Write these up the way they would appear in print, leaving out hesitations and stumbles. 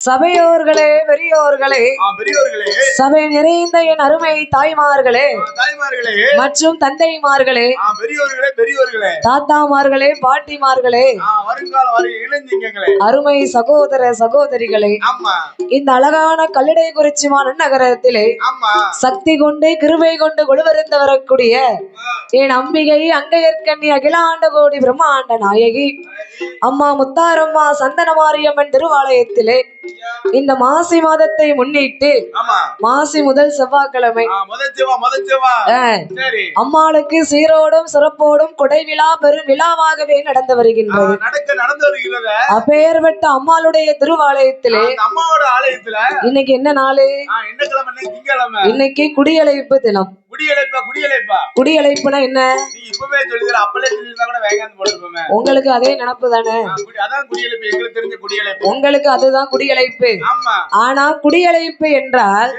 சபையோர்களே, பெரியோர்களே, பெரியோர்களே, சபை நிறைந்த என் அருமை தாய்மார்களே, தாய்மார்களே மற்றும் தந்தைமார்களே, பெரியோர்களே, பெரியோர்களே, தாத்தாமார்களே, பாட்டிமார்களே, வருங்கால வரை இளைஞர்களே, அருமை சகோதர சகோதரிகளே, இந்த அழகான கல்லடை குறிச்சி நகரத்திலே சக்தி கொண்டு கிருபை கொண்டு கொழுவருந்து வரக்கூடிய என் அம்பிகை அங்கையற்கண்ணி அகிலாண்ட கோடி பிரம்மாண்ட நாயகி அம்மா முத்தாரம்மா சந்தனமாரியம்மன் திருவாலயத்திலே இந்த மாசி மாதத்தை முன்னிட்டு மாசி முதல் செவ்வாய்க்கிழமை அம்மாளுக்கு சீரோடும் சிறப்போடும் கொடை விழா பெரும் விழாவாகவே நடந்து வருகின்றது. அப்பேற்பட்ட அம்மாளுடைய திருவாலயத்திலே இன்னைக்கு என்ன நாளு? இன்னைக்கு குடியழைப்பு தினம். குடியழைப்புனா என்ன? உங்களுக்கு அதே நினப்பு தானே? உங்களுக்கு அதுதான் குடியழைப்பு. ஆனா குடியழைப்பு என்றால்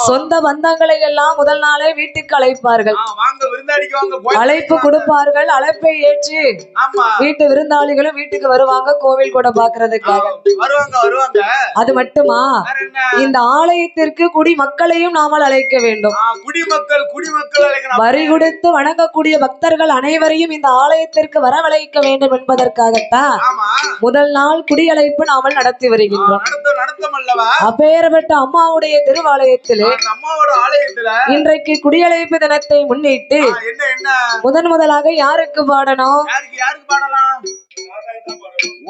சொந்த பந்தங்களை எல்லாம் முதல் நாளே வீட்டுக்கு அழைப்பார்கள், அழைப்பு கொடுப்பார்கள். அழைப்பை ஏற்று வீட்டு விருந்தாளிகளும் வீட்டுக்கு வருவாங்க கோவில் கூட பாக்குறதுக்காக. அது மட்டுமா, இந்த ஆலயத்திற்கு குடிமக்களையும் நாமல் அழைக்க வேண்டும். வரி கொடுத்து வணங்கக்கூடிய பக்தர்கள் அனைவரையும் இந்த ஆலயத்திற்கு வரவழைக்க வேண்டும் என்பதற்காகத்தான் முதல் நாள் குடியழைப்பு நாமல் நடத்தி வருகின்றோம். அப்பேற்பட்ட அம்மாவுடைய திருவாலயத்திலே இன்றைக்கு குடியழைப்பு தினத்தை முன்னிட்டு முதலாக யாருக்கு பாடணும்?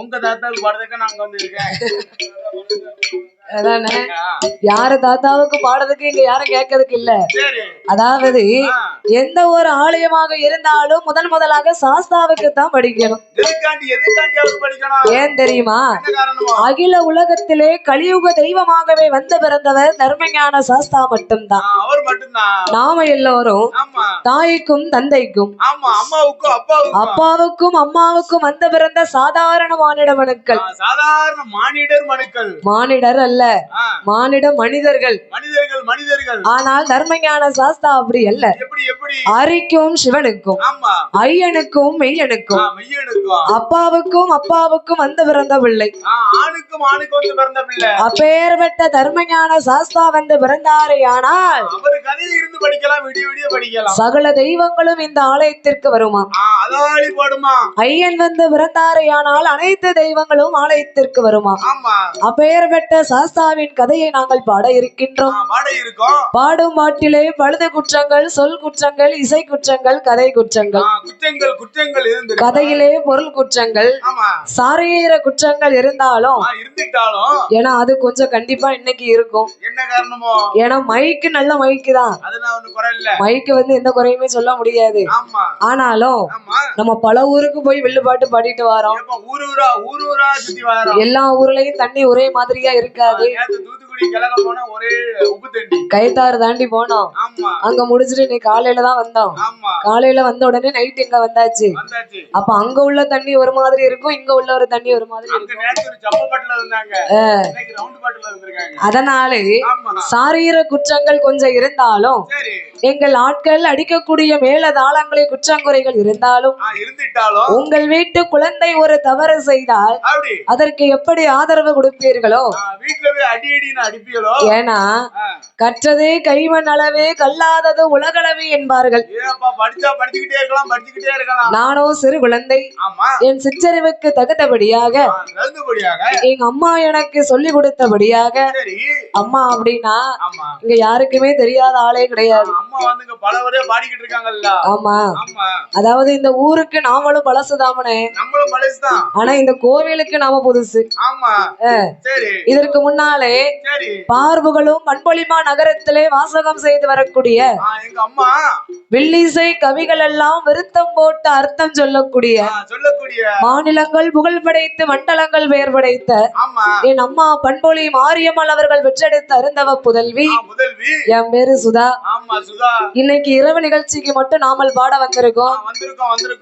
உங்க தாத்தாவுக்கு பாடுறதுக்கு நாங்க வந்திருக்கேன். அதானே, யாரு தாத்தாவுக்கு பாடுறதுக்கு இங்க யாரும் கேட்கறதுக்கு இல்ல. அதாவது எந்த ஒரு ஆலயமாக இருந்தாலும் முதலாக சாஸ்தாவுக்கு தான் படிக்கணும். ஏன் தெரியுமா? அகில உலகத்திலே கலியுக தெய்வமாகவே வந்து பிறந்தவர் தர்மஞான சாஸ்தா மட்டும்தான். நாம எல்லோரும் தாய்க்கும் தந்தைக்கும் அப்பாவுக்கும் அம்மாவுக்கும் வந்து பிறந்த சாதாரண மானிட மனுக்கள். சாதாரண மானிடர் மனுக்கள். மானிடர் அல்ல, மானிட மனிதர்கள். ஆனால் தர்மஞான சாஸ்தா அப்படி அல்ல. அரிக்கும் சிவனுக்கும் ஐயனுக்கும் மெய்யனுக்கும் அப்பாவுக்கும் அப்பாவுக்கும் வந்து பிறந்த பிள்ளை. அப்பேற்பட்ட தர்மஞான சாஸ்தா வந்து பிறந்தாரே. ஆனால் சகல தெய்வங்களும் இந்த ஆலயத்திற்கு வருமா? ஐயன் வந்து பிறந்தாரே. ஆனால் அனைத்து தெய்வங்களும் ஆலயத்திற்கு வருமா? அப்பேற்பட்ட சாஸ்தாவின் கதையை நாங்கள் பாட இருக்கின்றோம். பாடும் பாட்டிலே பழுது குற்றங்கள், சொல் குற்றங்கள், இசை குற்றங்கள், கதை குற்றங்கள், கதையிலே பொருள் குற்றங்கள், சாரீர குற்றங்கள் இருந்தாலும் ஏன்னா அது கொஞ்சம் கண்டிப்பா இன்னைக்கு இருக்கும். ஏன்னா மைக்கு நல்ல மைக்கு தான், மைக்கு வந்து எந்த குறையுமே சொல்ல முடியாது. ஆனாலும் நம்ம பல ஊருக்கு போய் வில்லு பாட்டு பாடிட்டு வரோம். எல்லா ஊர்லயும் தண்ணி ஒரே மாதிரியா இருக்காது. கைத்தாறு தாண்டி போனோம், அங்க முடிச்சுட்டு நீ காலையில தான் வந்தோம். காலையில வந்த உடனே நைட் இங்க வந்தாச்சு. அப்ப அங்க உள்ள தண்ணி ஒரு மாதிரி இருக்கும், இங்க உள்ள ஒரு தண்ணி ஒரு மாதிரி இருக்கும். அதனாலே சாரீர குற்றங்கள் கொஞ்சம் இருந்தாலும், எங்கள் ஆட்கள் அடிக்கக்கூடிய மேல தாளங்களை குற்றங்குறைகள் இருந்தாலும், உங்கள் வீட்டு குழந்தை ஒரு தவறு செய்தால் அதற்கு எப்படி ஆதரவு கொடுப்பீர்களோ, ஏன்னா கற்றதே கைமண் அளவே கல்லாதது உலகளவே என்பார்கள். நானோ சிறு குழந்தை, என் சிற்றறிவுக்கு தகுந்தபடியாக எங்க அம்மா எனக்கு சொல்லி கொடுத்தபடியாக, அம்மா அப்படின்னா இங்க யாருக்குமே தெரியாத ஆளே கிடையாது. ஆமா, அதாவது இந்த ஊருக்கு நாமளும் பழசுதாமனே, ஆனா இந்த கோவிலுக்கு நாம புதுசு. இதற்கு முன்னாலே பார்வுகளும் பண்பொழிமா நகரத்திலே வாசகம் செய்து வரக்கூடிய வில்லிசை கவிகள் எல்லாம் விருத்தம் போட்டு அர்த்தம் சொல்லக்கூடிய மாநிலங்கள் புகழ் படைத்து மண்டலங்கள் பெயர் படைத்த என் அம்மா பண்பொழி மாரியம்மாள் அவர்கள் பெற்றெடுத்த அருந்தவ புதல்வி என் பேரு சுதா. இன்னைக்கு இரவு நிகழ்ச்சிக்கு மட்டும் நாமல் பாட வந்திருக்கோம்.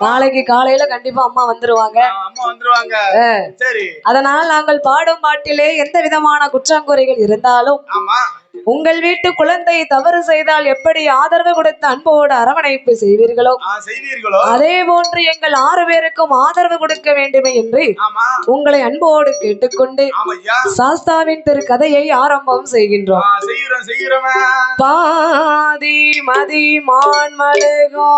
நாளைக்கு காலையில கண்டிப்பா அம்மா வந்துருவாங்க. அதனால் நாங்கள் பாடும் பாட்டிலே எந்த விதமான குற்றங்குறைகள் இருந்தாலும் உங்கள் வீட்டு குழந்தை தவறு செய்தால் எப்படி ஆதரவு கொடுத்து அன்போடு அரவணைப்பு செய்வீர்களோ அதே போன்று எங்கள் 6 பேருக்கும் ஆதரவு கொடுக்க வேண்டுமே என்று உங்களை அன்போடு கேட்டுக்கொண்டு சாஸ்தாவின் திரு கதையை ஆரம்பம் செய்கின்றோம். பாதி மதி மான்மழுகோ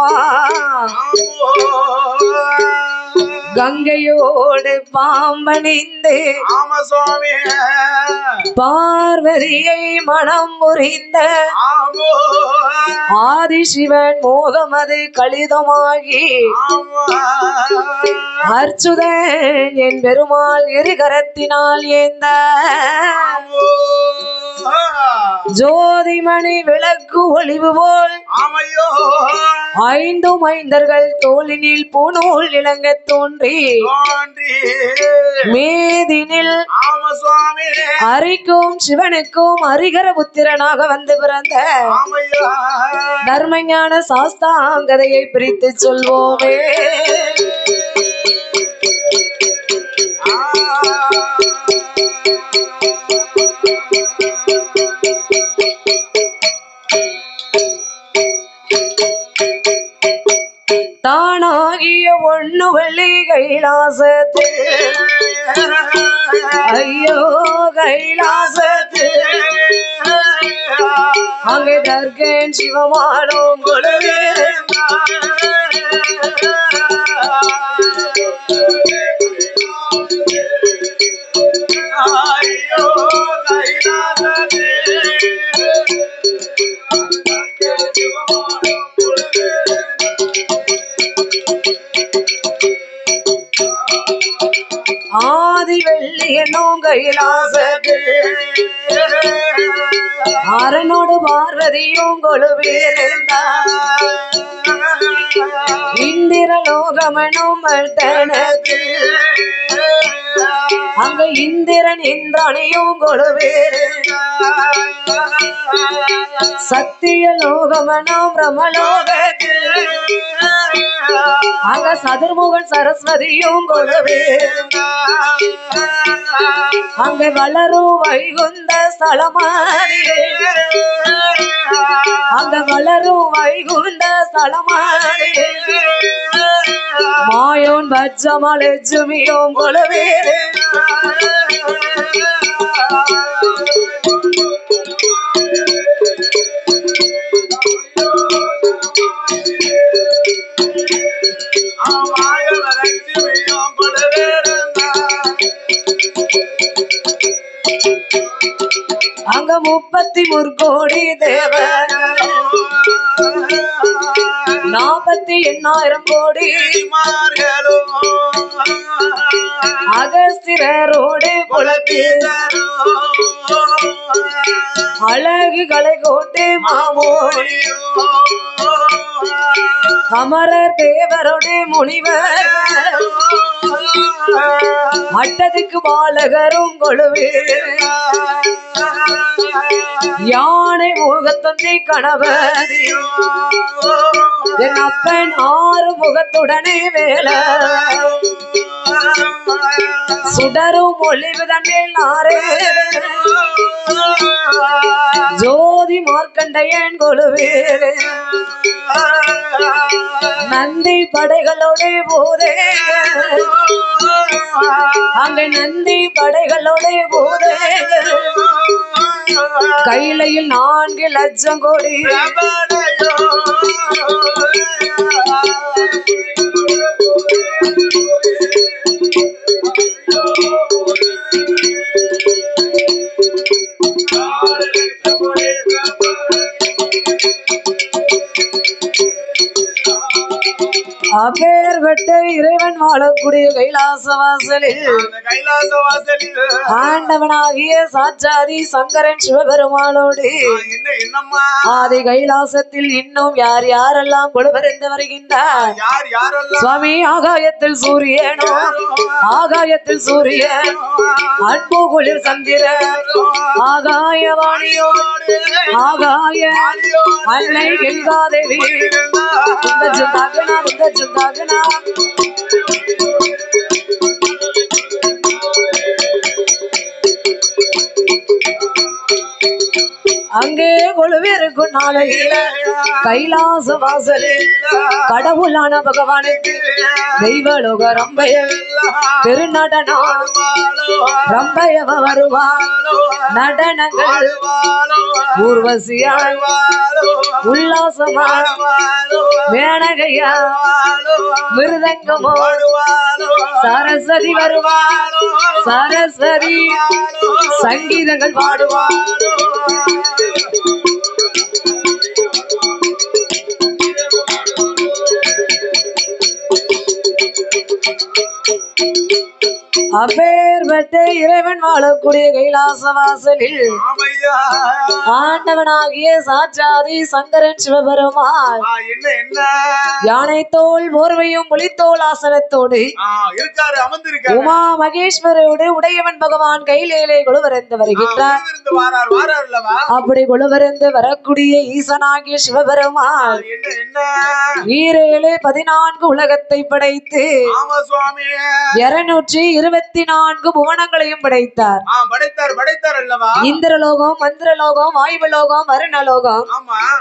கங்கையோடு பாம்பணிந்து பார்வதியை மனம் முறிந்த ஆதிசிவன் மோகமது கலிதமாகி அர்ச்சுதன் என் பெருமாள் இருகரத்தினால் ஏந்த ஜோதிமணி விளக்கு ஒளிவு போல் 5 மைந்தர்கள் தோளினில் பூநூல் இளங்க தோன்றி மேதினில் அரிக்கும் சிவனுக்கும் அரிகர புத்திரனாக வந்து பிறந்த தர்மஞான சாஸ்தாங்கதையை பிரித்து சொல்வோமே. தானாகிய ஒண்ணு வெள்ளி கைலாசத்து ஐயோ கைலாசத்து அங்கே தர்கன் சிவமானோம் கொலவே ஐயோ கைலாசத்து ஆதி வெள்ளி என்னும் கைலாசத்து அரனோடு பார்வதியும் கொலுவிருந்தா இந்திர லோகமனும் மட்டனத்து அங்க இந்திரன் இந்திரனையும் கொலுவிருந்தா சத்திய லோகமனும் பிரமலோகத்து அங்க சதுர்முகன் சரஸ்வதியும் கொலுவே அங்க வளரும் வைகுந்த ஸ்தலமாரி அங்க வளரும் வைகுந்த ஸ்தலமாரி மாயோன் பச்சமலெஜுமியும் கொலுவே அங்க 33 கோடி தேவர் 48,000 கோடி அகஸ்திரரோடு குலத்தீரோ அழகு கலை கோட்டை மாமோடி அமரர் தேவரோடு முனிவர் அட்டதுக்கு பாலகரும் கொழுவே யானை முகத்தந்தை கணவர் என் அப்பன் 6 முகத்துடனே வேலை சுடரும் ஒளிவு தன்னில் நாரே ஜோதி மார்க்கண்டையன் கொழுவேறு நந்தி படைகளோடு போதே அங்க நந்தி படைகளோடு போதே கையிலையில் 4 லட்சம் கோடி அப்பேர்பட்ட இறைவன் வாழக்கூடிய கைலாச வாசலில் ஆண்டவனாகிய சாட்சாதி சங்கரன் சிவபெருமானோடு ஆதி கைலாசத்தில் இன்னும் யார் யாரெல்லாம் கொழுவறிந்து வருகின்றார் சுவாமி ஆகாயத்தில் சூரியனோ ஆகாயத்தில் சூரியன் அன்பு குளிர் சந்திரன் ஆகாய வாணியோ ஆகாய அன்னை கங்காதேவி அங்கே கொழுவிருக்கும் நாளையில கைலாச வாசலில் கடவுளான பகவானுக்கு தெய்வலோக ரம்பையல் பெருநடனம் ரம்பையவ வருவாள் நடனங்கள் ஊர்வசியாய் உல்லாசமா மேனகையா மிருதங்கமோ சரஸ்வதி வருவாள் சரஸ்வதி சங்கீதங்கள் பாடுவாள் அப்பேற்பட்ட இறைவன் வாழக்கூடிய கைலாச வாசலில் ஆண்டவனாகிய சாட்சாதி சங்கரன் சிவபெருமான் யானை தோல் போர்வையும் புலித்தோல் ஆசனத்தோடு உமா மகேஸ்வரோடு உடையவன் பகவான் கையிலே கொலுவரந்து வருகின்றார். அப்படி கொலுவரந்து வரக்கூடிய ஈசனாகிய சிவபெருமான் 14 உலகத்தை படைத்து 224 புவனங்களையும் படைத்தார். இந்திரலோகம், மந்திரலோகம், வாயுலோகம், வருணலோகம்,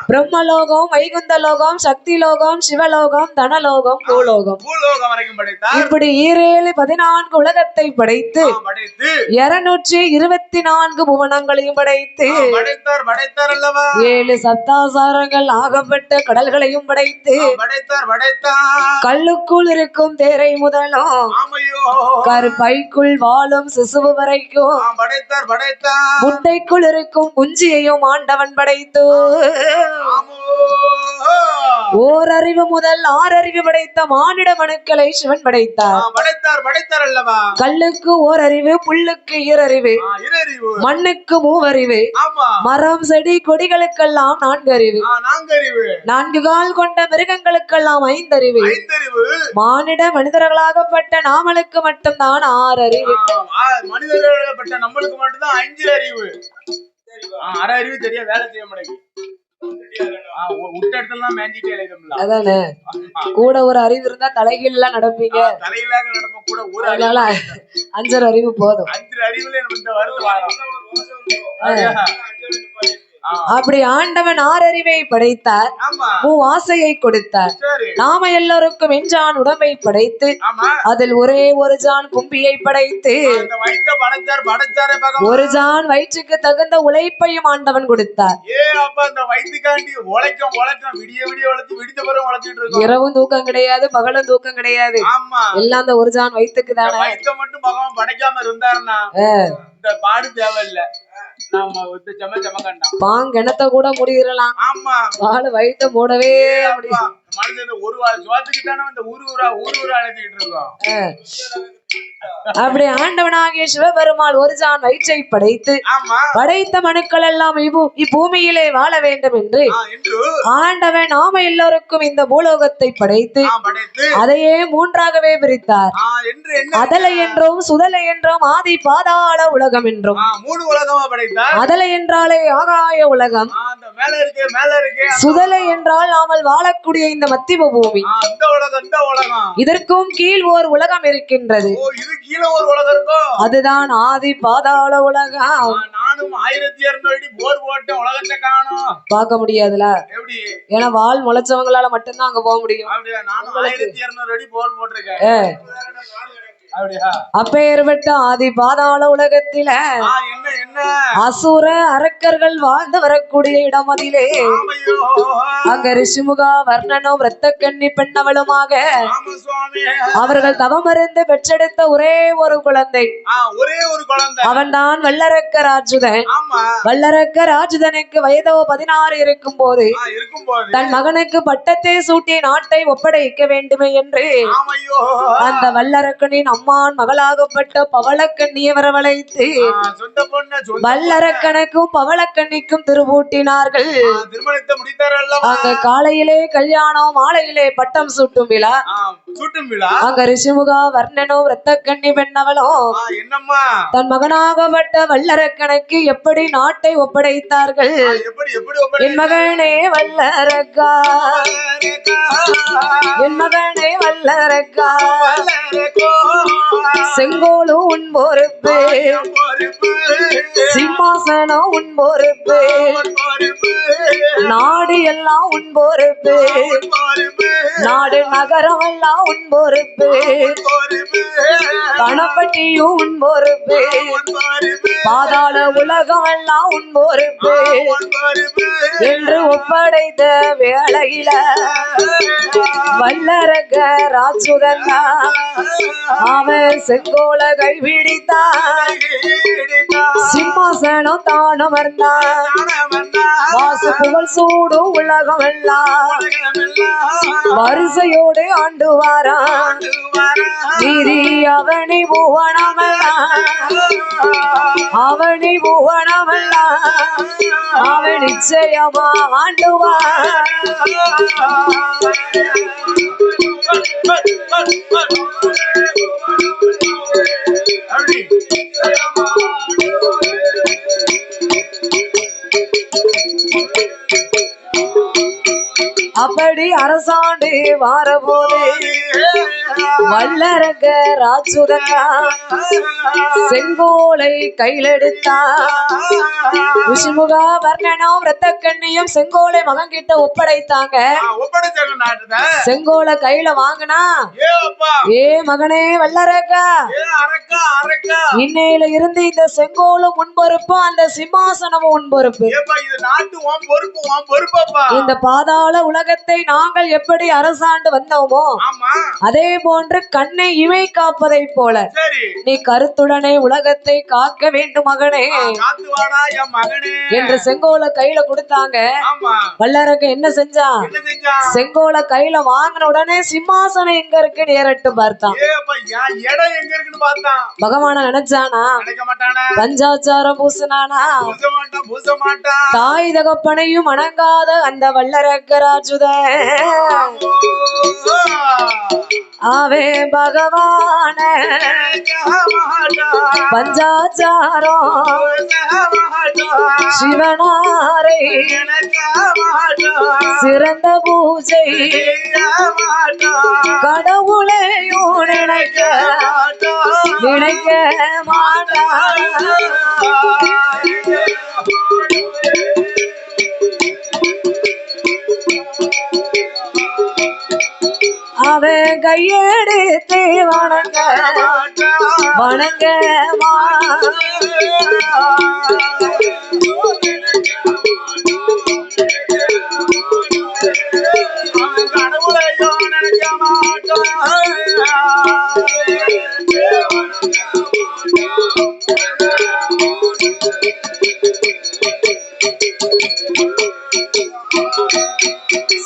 பிரம்மலோகம், வைகுந்தலோகம், சக்தி லோகம், சிவலோகம், தனலோகம், பூலோகம் இப்படி 14 உலகத்தை படைத்து 224 புவனங்களையும் படைத்து 7 சப்தாசாரங்கள் ஆகப்பட்ட கடல்களையும் படைத்து கல்லுக்குள் இருக்கும் தேரை முதலும் கருப்பைக்குள் வாழும் சிசுவு வரைக்கும் முட்டைக்குள் இருக்கும் குஞ்சியையும் ஆண்டவன் படைத்து ஓரறிவு முதல் 6 அறிவு படைத்த மானிட மனுக்களை சிவன் படைத்தார். கல்லுக்கு ஓரறிவு, புல்லுக்கு 2 அறிவு, மண்ணுக்கு 3 அறிவு, மரம் செடி கொடிகளுக்கெல்லாம் 4 அறிவு, 4 கால் கொண்ட மிருகங்களுக்கெல்லாம் 5 அறிவு, மானிட மனிதர்களாகப்பட்ட நாமளுக்கு மட்டும்தான் 6 அறிவு. மனிதர்களாகப்பட்ட நம்மளுக்கு மட்டும்தான் 5 அறிவு. 6 அறிவு தெரிய வேலை செய்ய மாட்டேங்குது. அதானே கூட ஒரு அறிவு இருந்தா தலைகீழ நடப்பீங்க. 5 அறிவு போதும். அப்படி ஆண்டவன் 6 அறிவை படைத்தார், ஆசையை கொடுத்தார். நாம எல்லோருக்கும் எஞ்சான் உடம்பை படைத்து அதில் ஒரே ஒரு ஜான் கும்பியை படைத்து ஒரு ஜான் வயிற்றுக்கு தகுந்த உழைப்பையும் ஆண்டவன் கொடுத்தார். இரவும் தூக்கம் கிடையாது, பகலும் தூக்கம் கிடையாது, எல்லாம் அந்த ஒரு ஜான் வயிற்றுக்கு தானே. படைக்காம இருந்தாருன்னா பாடு தேவையில்லை. பாங்கணத்தை கூட முடியலாம், பால் வயிற்ற மூடவே முடியும். ஒரு சுவாத்துக்கு தானே அந்த ஊரு அழைச்சிட்டு இருக்கோம். அப்படி ஆண்டவனாகிய சிவபெருமாள் ஒரு ஜான் வயிற்றை படைத்து படைத்த மனுக்கள் எல்லாம் இப்பூமியிலே வாழ வேண்டும் என்று ஆண்டவன் நாம எல்லோருக்கும் இந்த பூலோகத்தை படைத்து அதையே 3ஆகவே பிரித்தார். அதலை என்றும் சுதலை என்றும் ஆதி பாதாள உலகம் என்றும். 3 உலகமா படைத்தார். அதலை என்றாலே ஆகாய உலகம், சுதலை என்றால் நாமல் வாழக்கூடிய இந்த மத்திய பூமி, இதற்கும் கீழ் ஓர் உலகம் இருக்கின்றது, அதுதான் ஆதி பாதாள உலகம். நானும் 1200 அடி போர் போட்ட உலகத்தை காணோம், பார்க்க முடியாதுல. ஏன்னா வால் முளைச்சவங்களால மட்டும்தான் அங்க போக முடியும். நானும் 1200 அடி போர் போட்டிருக்கேன். அப்பேற்பட்ட ஆதி பாதாள உலகத்தில அசுர அரக்கர்கள் வாழ்ந்து வரக்கூடிய இடம் அதிலே அங்க ரிஷிமுகா வர்ணனும் இரத்த கண்ணி பெண்ணவளுமாக அவர்கள் தவமருந்து பெற்றெடுத்த ஒரே ஒரு குழந்தை, அவன் தான் வல்லரக்க ராஜுதன். வல்லரக்க ராஜுதனுக்கு வயதோ 16 இருக்கும் போது தன் மகனுக்கு பட்டத்தை சூட்டி நாட்டை ஒப்படைக்க வேண்டுமே என்று அந்த வல்லரக்கனின் அம்மான் மகளாகப்பட்ட பவளக்கண்ணியை வரவழைத்து வல்லரக்கனுக்கும் பவளக்கண்ணிக்கும் திருவூட்டினார்கள். அங்க காலையிலே கல்யாணம், மாலையிலே பட்டம் சூட்டும் விழா, சூட்டும் விழா அங்க ரிஷிமுகா வர்ணனும் ரத்த கண்ணி பெண்ணவளும் என்னம்மா தன் மகனாகப்பட்ட வல்லரக்கனுக்கு எப்படி நாட்டை ஒப்படைத்தார்கள். எப்படி எப்படி என் மகனே வல்லரக்கா, என் மகனே வல்லரக்கா, செங்கோலும் உன் பொறுப்பு, சிம்மாசனம் உன் பொறுப்பு, நாடு எல்லாம் உன் பொறுப்பு, நாடு நகரம் எல்லாம் உன் பொறுப்பு, பணப்பட்டியும் உன் பொறுப்பு, பாதாள உலகம் எல்லாம் உன் பொறுப்பு என்று ஒப்படைத்த வேளையில வல்லரக ராஜுதன்னா அவன் செங்கோல கைபிடித்தான், சிம்மாசனம் தான் அமர்ந்தான், வாசு புகழ் சூடும் உலகம் எல்லாம் வரிசையோடு ஆண்டு வாரான். நீதி அவனி புவனமெல்லாம், அவனி புவனமெல்லாம் அவன் நிச்சயமா ஆண்டுவான். அப்படி அரசாண்டு வாரபோது வல்லரக ராஜுதன்னா செங்கோலை கையிலெடுத்தா. ரிஷிமுகா வர்ணனும் ரத்த கண்ணியும் செங்கோலை மகன் கிட்ட ஒப்படைத்தாங்க. செங்கோலை கையில வாங்கினா, ஏ மகனே வல்லரக்கா, இன்னையில இருந்து இந்த செங்கோலும் முன்பொறுப்பு, அந்த சிம்மாசனமும் முன்பொறுப்பு. இந்த பாதாள உலகத்தை நாங்கள் எப்படி அரசாண்டு வந்தோமோ அதே போன்று கண்ணை இமை காப்பதை போல நீ கருத்துடனே உலகத்தை காக்க வேண்டும் மகனே என்று செங்கோலை கையில கொடுத்தாங்க. வல்லரக்க என்ன செஞ்சா, செங்கோலை கையில வாங்கின உடனே சிம்மாசனம் எங்க இருக்கு நேரட்டு பார்த்தான். பகவான நினைச்சானா, பஞ்சாச்சாரம் பூசினானா, தாய் தகப்பனையும் அணங்காத அந்த வல்லரக்க ராஜுத ஆவே பகவான பஞ்சாச்சாரம் சிவனாரை சிறந்த பூஜை கடவுளையும் நினைக்க நினைக்க மாட்டான். அவன் கையெடுத்து வணங்க வணங்க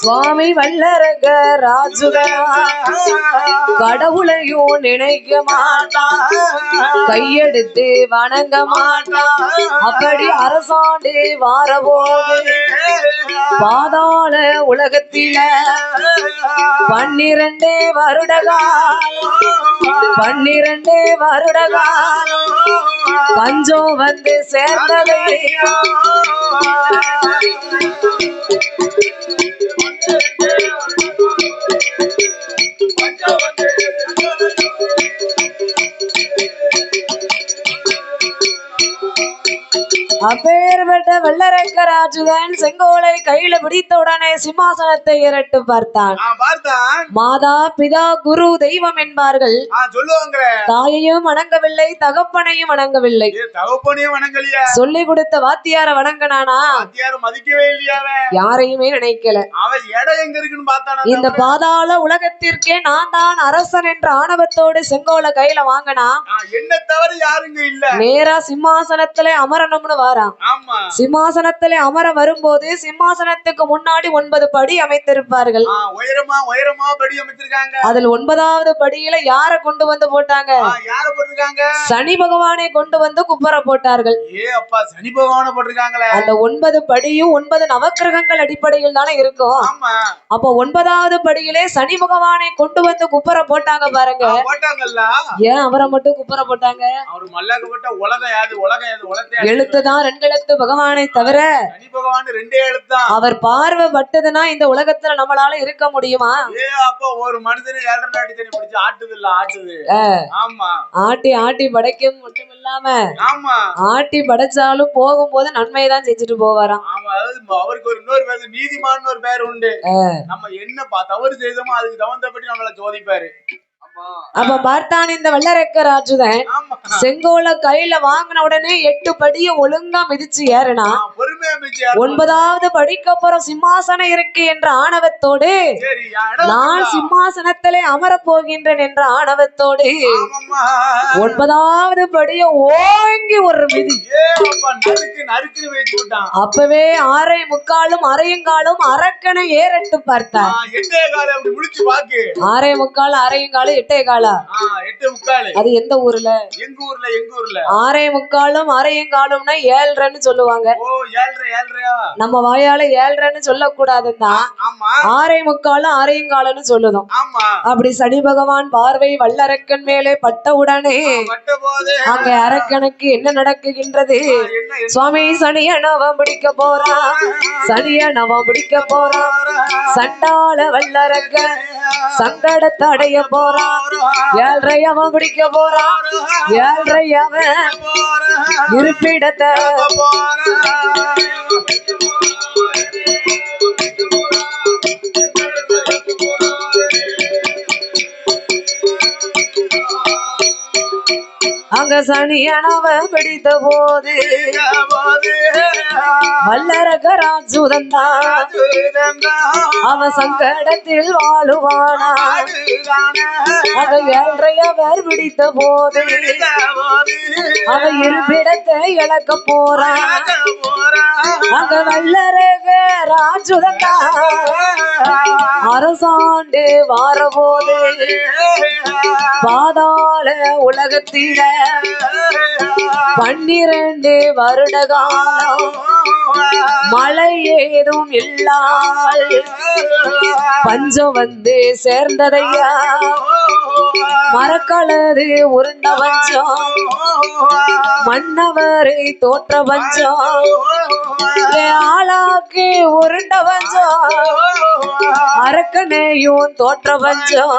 சுவாமி வல்லரக ராஜுதனா கடவுளையும் நினைக்க மாட்டான், கையெடுத்து வணங்க மாட்டான். அப்படி அரசாண்டு வாரபோது பாதாள உலகத்தில 12 வருடகாலம் 12 வருடகாலம் பஞ்சம் வந்து சேர்ந்ததே. அப்பேற்பட்ட வல்லரக்க ராஜுதான் செங்கோலை கையில பிடித்த உடனே சிம்மாசனத்தை இரட்டு பார்த்தான். மாதா பிதா குரு தெய்வம் என்பார்கள். தாயையும் வணங்கவில்லை, தகப்பனையும் வணங்கவில்லை. சொல்லி கொடுத்த வாத்தியார வணங்கினானா, மதிக்கவே இல்லையா, யாரையுமே நினைக்கல. இந்த பாதாள உலகத்திற்கே நான் தான் அரசன் என்ற ஆணவத்தோடு செங்கோலை கையில வாங்கினா, என்ன தவிர யாருங்க இல்ல, நேரா சிம்மாசனத்திலே அமரணும்னு வருவாராம். ஆமா சிம்மாசனத்திலே அமர வரும்போது சிம்மாசனத்துக்கு முன்னாடி 9 படி அமைத்திருப்பார்கள். உயரமா உயரமா படி அமைச்சிருக்காங்க. அதில் 9வது படியில யார கொண்டு வந்து போட்டாங்க? யார போட்டிருக்காங்க? சனி பகவானை கொண்டு வந்து குப்புற போட்டார்கள். ஏ அப்பா, சனி பகவானை போட்டிருக்காங்களே. அந்த 9 படியும் 9 நவக்கிரகங்கள் அடிப்படையில் தானே இருக்கும். ஆமா. அப்ப 9வது படியிலே சனி பகவானை கொண்டு வந்து குப்புற போட்டாங்க பாருங்க. போட்டாங்கல்ல. ஏன் அவரை மட்டும் குப்புற போட்டாங்க? அவர் மல்லாக்க போட்ட உலகம் யாது உலகம் யாது உலகத்தை எழுத்துதான் 2 எழுத்து பகவானை தவிர சனி பகவான் 2 எழுத்தான். அவர் பார்வை பட்டதுன்னா இந்த உலகத்துல நம்மளால இருக்க முடியுமா? ஏ அப்ப ஒரு மனுஷனை 7 நாடி தண்ணி பிடிச்சு ஆட்டுது இல்ல ஆட்டுது. ஆமா. ஆட்டி ஆட்டி படைக்க மட்டும் இல்லாம ஆமா ஆட்டி படைச்சாலும் போகும்போது நன்மைதான் செஞ்சுட்டு போவாராம். ஆமா. அதாவது அவருக்கு ஒரு இன்னொரு பேர் நீதிமான் ஒரு பேர் உண்டு. நம்ம என்ன தவறு செய்தோமோ அதுக்கு தகுந்தபடி நம்மள சோதிப்பாரு. அப்ப பார்த்தான் இந்த வல்லரக்க ராஜுதன் செங்கோல கையில வாங்கின உடனே 8 படிய ஒழுங்கா மிதிச்சு ஏறினா 9வது படிக்கு அப்புறம் சிம்மாசனம் இருக்கு என்ற ஆணவத்தோடு நான் சிம்மாசனத்திலே அமர போகின்றேன் என்ற ஆணவத்தோடு 9வது படிய ஓங்கி ஒரு மிதி. அப்பவே 6:45 அரையங்காலும் அரக்கனை ஏறட்டு பார்த்தான். 6:45 அரையங்காலும் 8:15. அது எந்த ஊர்ல? எங்க ஊர்ல 6:45 அரையங்காலும்னா 7:30 சொல்லுவாங்க. நம்ம வாயால 7:30 சொல்லக்கூடாதுதான். 6:45 அரையங்காலம்னு சொல்லுதோம். அப்படி சனி பகவான் பார்வை வல்லரக்கன் மேலே பட்டவுடனே அங்க அரக்கனுக்கு என்ன நடக்குகின்றது? சுவாமி சனிய நவம் பிடிக்க போறான், சனிய நவம் பிடிக்க போறான். சண்டால வல்லரக்கன் சங்கடத்தை அடைய போறான். 7:30 அவன் பிடிக்க போறான். 7:30 அவன் இருப்பிடத்தை அங்க சனியனவ பிடித்த போது வல்லரக ராஜுதந்தா அவன் சங்கடத்தில் வாழுவானா. அங்க 7:30 அவர் பிடித்த போது அவன் இருப்பிடத்தை இழக்க போறான். அங்க வல்லரக ராஜுதந்தா அரசாண்டு வாரபோது பாதாள உலகத்தில 12 வருட காலம் மழை ஏதும் இல்லாமல் பஞ்சம் வந்து சேர்ந்ததையா. மரக்களது உருண்ட பஞ்சம், மன்னவரை தோற்ற பஞ்சம், ஆளாக்கு உருண்ட பஞ்சம், அரக்கனையும் தோற்ற பஞ்சம்.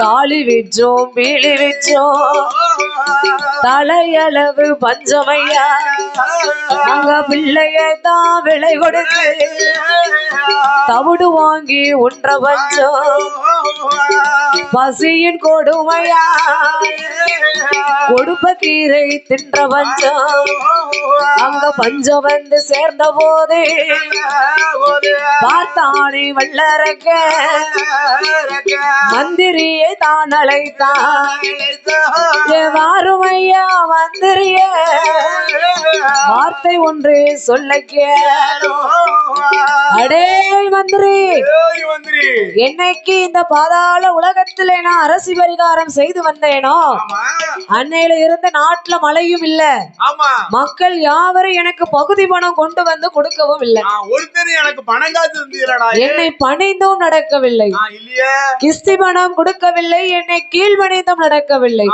தாலி விச்சோம் பீழி விச்சோம் தலையளவு பஞ்சமையா. அங்க பிள்ளைய தான் விலை கொடுத்து தவிடு வாங்கி உன்ற பஞ்சம். பசியின் கொடுமையா கொடுப்ப கீரை தின்ற பஞ்சம். அங்க பஞ்சம் வந்து சேர்ந்த போது பார்த்தானே வல்லரக்க மந்திரியை தான் அழைத்தான். வாருமையா மந்திரிய வார்த்தை ஒன்று சொல்ல கேளோ. அடே மந்திரி, என்னைக்கு இந்த பாதாள உலகத்திலே நான் அரசி பரிகாரம் செய்து வந்தேனோ அன்னையில இருந்த நாட்டுல மழையும் இல்ல, மக்கள் யாவரும் எனக்கு பகுதி பணம் கொண்டு வந்து கொடுக்கவும் இல்லை. எனக்கு பணம் காசு என்னை பணிந்தும் நடக்கவில்லை, கிஸ்தி பணம் கொடுக்கவில்லை, என்னை கீழ்பணிந்தும் நடக்கவில்லை.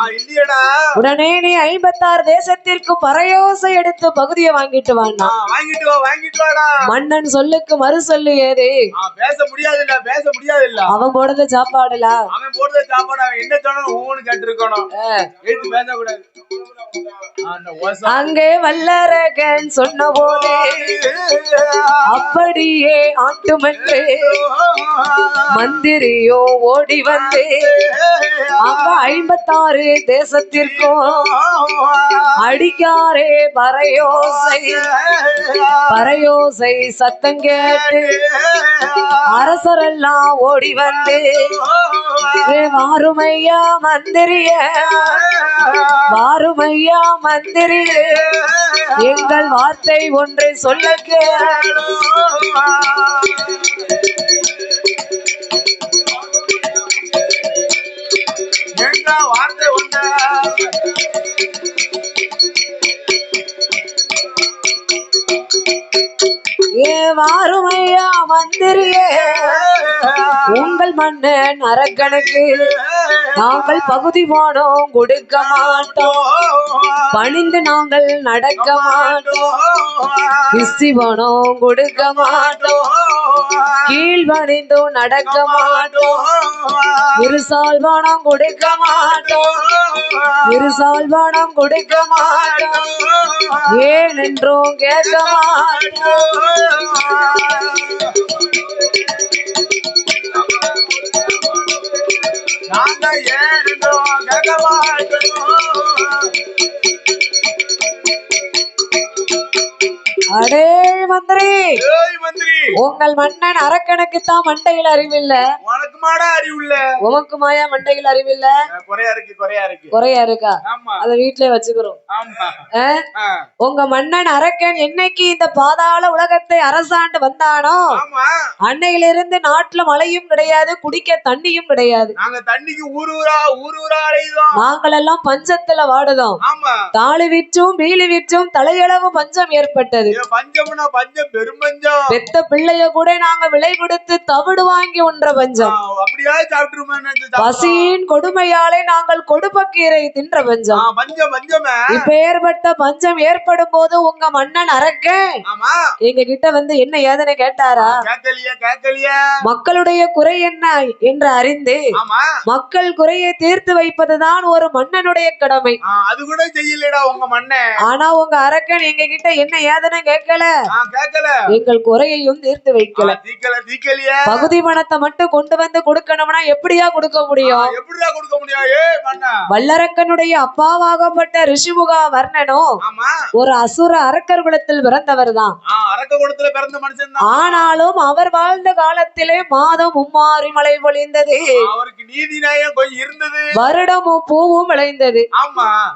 உடனே நீ 56 தேசத்திற்கு பறையோசை எடுத்து பகுதியை வாங்கிட்டு வாடா. மன்னன் சொல்லுக்கு மறு சொல்லு ஏது? பேச முடியாது இல்ல. அவன் போடுறது சாப்பாடுல என்ன சொன்னாலும் கேட்டிருக்கணும். பேசக்கூடாது. அங்கே வல்லரகன் சொன்ன போதே அப்படியே ஆட்டுமன்று மந்திரியோ ஓடி வந்து அங்க 56 தேசத்திற்கும் அடிக்காரே பறைய பறையோசை பறையோசை சத்தம் கேட்டு அரசரெல்லாம் ஓடி வந்து வாருமையா மந்திரிய வாருமையா மந்திரிய எங்கள் வார்த்தை ஒன்றை சொல்ல வார்த்தை ஒன்று வாருமையா மந்திரியே உங்கள் மன்னன் அரக்கனுக்கு நாங்கள் பகுதி போனோம் கொடுக்க மாட்டோம் பணிந்து நாங்கள் நடக்க மாட்டோம் கிஸ்தி போனோம் கொடுக்க மாட்டோம் கீழ் பணிந்தும் நடக்க மாட்டோம் இருசால் பணம் கொடுக்க மாட்டோம் இருசால் பணம் கொடுக்க மாட்டோம் ஏனென்றும் கேட்க மாட்டோம் நாங்க ஏனென்றும் கேட்க மாட்டோம் அடே மந்திரி மந்திரி உங்கள் மன்னன் அரக்கனுக்கு தான் மண்டையில் அறிவில்ல உனக்கு மாடா அறிவுள்ள உமக்கு மாயா மண்டையில் அறிவில்ல குறையா இருக்கா அத வீட்லயே வச்சுக்கிறோம் உங்க மன்னன் அரக்கன் என்னைக்கு இந்த பாதாள உலகத்தை அரசாண்டு வந்தானோ அன்னையிலிருந்து நாட்டுல மழையும் கிடையாது குடிக்க தண்ணியும் கிடையாது நாங்க தண்ணிக்கு ஊரூரா அலையுதோம் நாங்கள் எல்லாம் பஞ்சத்துல வாடுதோம் தாலி விற்றும் மீலி விற்றும் தலையளவு பஞ்சம் ஏற்பட்டது பஞ்சம்னா பஞ்சம் பெரும் பஞ்சம் பெத்த பிள்ளைய கூட நாங்க விலை கொடுத்து தவிடு வாங்கி உண்ற பஞ்சம் அப்படியே சாப்பிட்டுருமா பசியின் கொடுமையாலே நாங்கள் கொடுப்பக்கீரை தின்ற பஞ்சம் பஞ்சம் பஞ்சமே இப்ப ஏற்பட்ட பஞ்சம் ஏற்படும் போது உங்க மன்னன் அரக்க எங்க கிட்ட வந்து என்ன ஏதனை கேட்டாரா கேட்கலையா மக்களுடைய குறை என்ன என்று அறிந்து மக்கள் குறையை தீர்த்து வைப்பதுதான் ஒரு மன்னனுடைய கடமை அது கூட செய்யலடா உங்க மன்னன் ஆனா உங்க அரக்கன் எங்க கிட்ட என்ன ஏதனை கேட்கல எங்கள் குறையையும் தீர்த்து வைக்கல பகுதி பணத்தை மட்டும் கொண்டு வந்து கொடுக்கணும்னா எப்படியா கொடுக்க முடியும் வல்லரக்கனுடைய அப்பாவாகப்பட்ட ரிஷிமுகா வர்ணனும் ஒரு அசுர அரக்கர் குலத்தில் பிறந்தவர் தான் ஆனாலும் அவர் வாழ்ந்த காலத்திலே மாதம் மும்மாறி மழை பொழிந்தது அவருக்கு நீதி நியாயம் கொஞ்சம் இருந்தது வருடமும் பூவும் விளைந்தது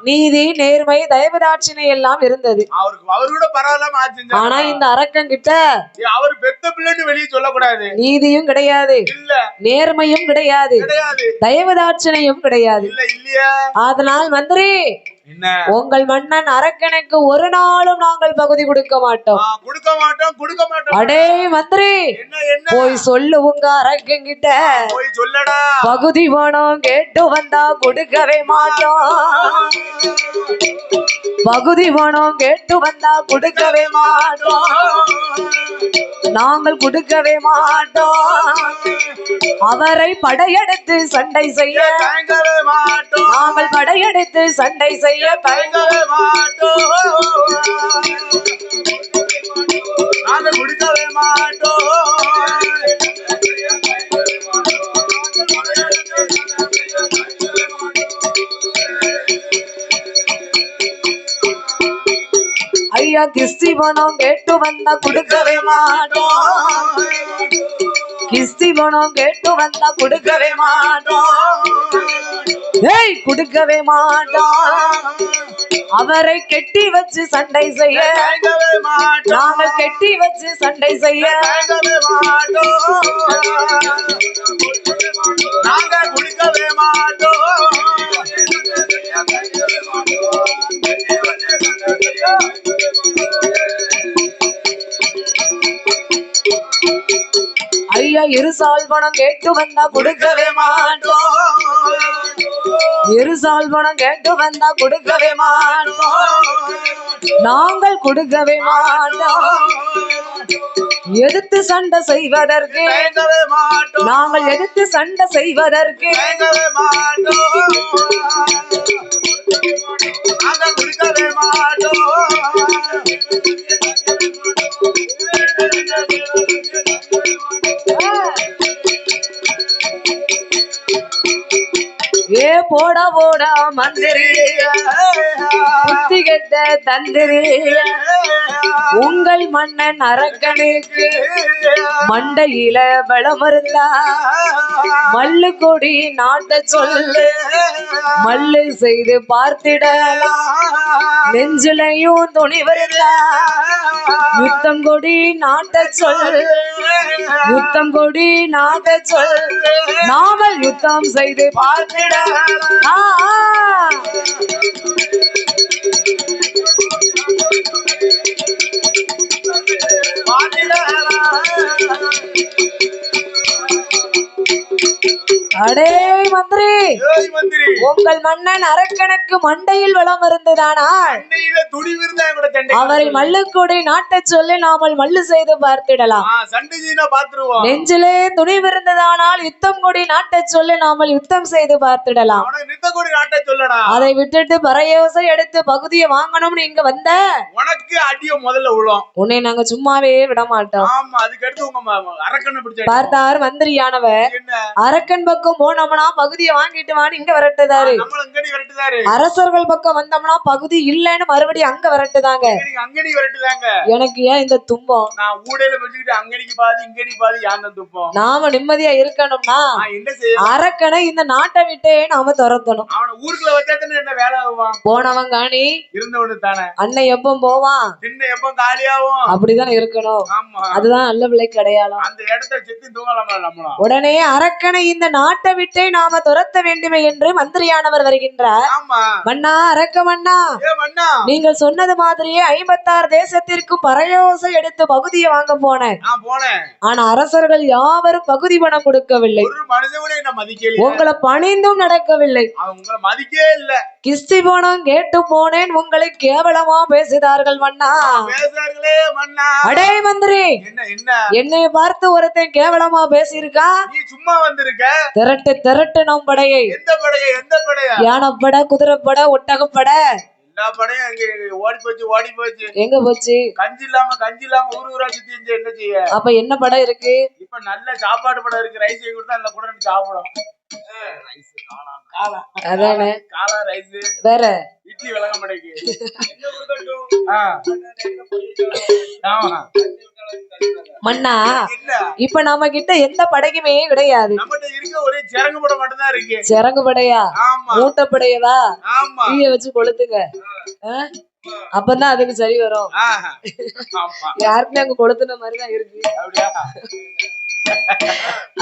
நீதி நேர்மை தயவுதாட்சிணை எல்லாம் இருந்தது அவரோட பரவாயில்ல ஆனா இந்த அரக்கன் கிட்ட அவர் பெத்த பிள்ளைன்னு வெளியே சொல்லக்கூடாது நீதியும் கிடையாது நேர்மையும் கிடையாது தயவுதாட்சணையும் கிடையாது அதனால் மந்திரி உங்கள் மன்னன் அரக்கனுக்கு ஒரு நாளும் நாங்கள் பகுதி கொடுக்க மாட்டோம் அடே மந்திரி போய் சொல்லு உங்க அரக்கன் கிட்ட பகுதி வேணும் கேட்டு வந்தா கொடுக்கவே மாட்டோம் பகுதி வேணும் கேட்டு வந்தா கொடுக்கவே மாட்டோம் நாங்கள் கொடுக்கவே மாட்டோம் அவரை படையெடுத்து சண்டை செய்ய நாங்கள் படையெடுத்து சண்டை செய்ய தயங்கவே மாட்டோம் நாங்கள் கொடுக்கவே மாட்டோம் ஐயா கிஸ்தி பணம் கேட்டு வந்தா கொடுக்கவே மாட்டோம் கிஸ்தி பணம் கேட்டு வந்தா கொடுக்கவே மாட்டோம் ஏய் கொடுக்கவே மாட்டோம் அவரை கெட்டி வச்சு சண்டை செய்ய நாங்கள் கெட்டி வச்சு சண்டை செய்ய நாங்கள் கொடுக்கவே மாட்டோம் ஐயா இருசால் பணம் கேட்டு வந்தா கொடுக்கவே மாட்டோம் இருசால் பணம் கேட்டு வந்தா கொடுக்கவே மாட்டோம் நாங்கள் கொடுக்கவே மாட்டோம் எதிர்த்து சண்டை செய்வதற்கு நாங்கள் எதிர்த்து சண்டை செய்வதற்கு நாங்கள் கொடுக்கவே மாட்டோம் ஏ போடா போடா மந்திரி புத்தி கெட்ட தந்திரி உங்கள் மன்னன் அரக்கனுக்கு மண்டையில பலமருந்தா மல்லு கொடி நாட்ட சொல்லு மல்லு செய்து பார்த்திடலாம் நெஞ்சிலையும் துணிவருந்தா யுத்தம் கொடி நாட்ட சொல் யுத்தம் கொடி நாட்ட சொல் நாமல் யுத்தம் செய்து பார்த்திடலாம் அடே மந்திரி உங்கள் மன்னன் அரக்கனுக்கு மண்டையில் வளம் இருந்ததானால் அவரை மல்லுக்கூடை நாட்ட சொல்லி நாமல் மல்லு செய்து பார்த்திடலாம் நெஞ்சிலே துணிவிருந்ததானால் யுத்தம் கொடி நாட்ட சொல்லி நாமல் யுத்தம் செய்து பார்த்திடலாம் அதை விட்டுட்டு பறையோசை எடுத்து பகுதியை வாங்கணும்னு இங்க வந்த உனக்கு அடிய முதல்ல விழும் உன்னை நாங்க சும்மாவே விட மாட்டோம் பார்த்தார் மந்திரியானவர் அரக்கன் பக்கம் போனோம்னா பகுதியை வாங்கிட்டு வான்னு இங்க விரட்டுதாரு அரசர்கள் பக்கம் வந்தோம்னா பகுதி இல்லன்னு மறுபடியும் அங்க விரட்டுதாங்க எனக்கு ஏன் இந்த துன்பம் நாம நிம்மதியா இருக்கணும்னா அரக்கனை இந்த நாட்டை விட்டே நாம துரத்தணும் போனவன் காணி அன்னை எப்ப போவான் அப்படிதான் இருக்கணும் அதுதான் நல்ல பிள்ளை கிடையாலும் உடனே அரக்கனை இந்த நாட்டை விட்டே நாம துரத்த வேண்டுமே என்று மந்திரியானவர் வருகின்றார் மன்னா அரக்க மன்னா நீங்கள் சொன்னது மாதிரியே 56 தேசத்திற்கு பறையோசை எடுத்து பகுதியை வாங்க போனேன் ஆனா அரசர்கள் யாவரும் பகுதி பணம் கொடுக்கவில்லை உங்களை பணிந்தும் நடக்கவில்லை கிஸ்தி பணம் கேட்டு போனேன் உங்களை கேவலமா பேசுதார்கள் மன்னா அடே மந்திரி என்னை பார்த்து ஒருத்தன் கேவலமா பேசியிருக்கா சும்மா வந்திருக்க திரட்டு திரட்டு நம் படையை யானைப்பட குதிரைப்பட ஒட்டகப்பட எல்லா படையும் ஓடி போச்சு எங்க போச்சு கஞ்சி இல்லாம ஊரா சுத்தி என்ன செய்ய அப்ப என்ன படம் இருக்கு இப்ப நல்ல சாப்பாடு படம் இருக்கு ரைஸ் கொடுத்தா அந்த கூட சாப்பிடும் அதானே காலா ரைஸ் வேற இட்லி விளங்க மடைக்கு மன்னா இப்ப நம்ம கிட்ட எந்த படைக்குமே கிடையாது ஒரே சிறங்கு படம் மட்டும் தான் இருக்கு சிறங்கு படையா மூட்டை படையவா தீய வச்சு கொளுத்துங்க அப்பதான் அதுக்கு சரி வரும் யாருக்குமே அங்க கொளுத்துன மாதிரிதான் இருக்கு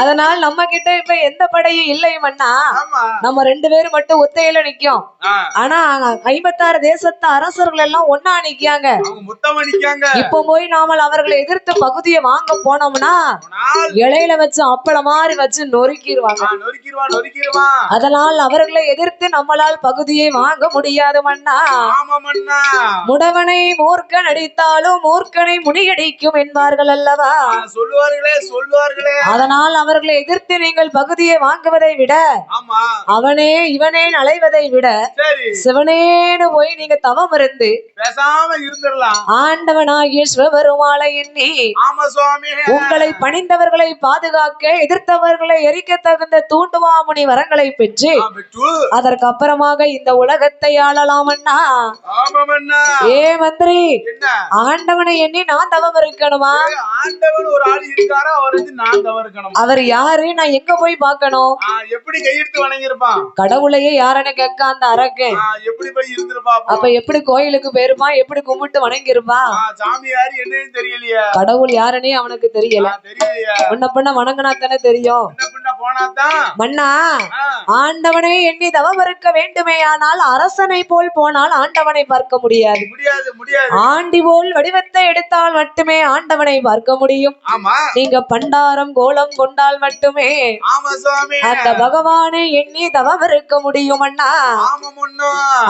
அதனால் நம்ம கிட்ட இப்ப எந்த படையும் இல்லை மன்னா நம்ம 2 பேரும் மட்டும் ஒத்தையில நிக்கும் ஆனா 56 தேசத்து அரசர்கள் எல்லாம் ஒன்னா நிக்காங்க இப்ப போய் நாமல் அவர்களை எதிர்த்து பகுதியை வாங்க போனோம்னா இலையில வச்சு அப்பள மாதிரி வச்சு நொறுக்கிடுவாங்க அதனால் அவர்களை எதிர்த்து நம்மளால் பகுதியை வாங்க முடியாது மன்னா முடவனை மூர்க்கன் அடித்தாலும் மூர்க்கனை முனியடிக்கும் என்பார்கள் அல்லவா அதனால் அவர்களை எதிர்த்து நீங்கள் பகுதியை வாங்குவதை விட அவனே இவனே அலைவதை விட சிவனேன்னு போய் நீங்க தவம் இருந்து பேசாம இருந்துடலாம் ஆண்டவனாகிய சிவபெருமாளை எண்ணி உங்களை பணிந்தவர்களை பாதுகாக்க எதிர்த்தவர்களை எரிக்க தகுந்த தூண்டுவாமுனி வரங்களை பெற்று அதற்கு அப்புறமாக இந்த உலகத்தை ஆளலாமண்ணா ஏ மந்திரி ஆண்டவனை எண்ணி நான் தவம் இருக்கணுமா ஆண்டவன் ஒரு ஆள் இருக்காரா அவர் யாரு நான் எங்க போய் பார்க்கணும் எப்படி கையெடுத்து வணங்கிருப்பான் கடவுளையே யாருன்னு கேட்க அந்த அரக்கன் எப்படி போய் இருந்திருப்பா அப்ப எப்படி கோயிலுக்கு போயிருப்பான் எப்படி கும்பிட்டு வணங்கி இருப்பான் சாமி யாரு என்னன்னு தெரியலையா கடவுள் யாருன்னே அவனுக்கு தெரியல முன்ன பின்ன வணங்கினா தானே தெரியும் மன்னா ஆண்டவனை எண்ணி தவம் இருக்க வேண்டுமே ஆனால் அரசனை போல் போனால் ஆண்டவனை பார்க்க முடியாது ஆண்டி போல் வடிவத்தை எடுத்தால் மட்டுமே ஆண்டவனை பார்க்க முடியும் நீங்க பண்டாரம் கோலம் கொண்டால் மட்டுமே அந்த பகவானை எண்ணி தவம் இருக்க முடியும் அண்ணா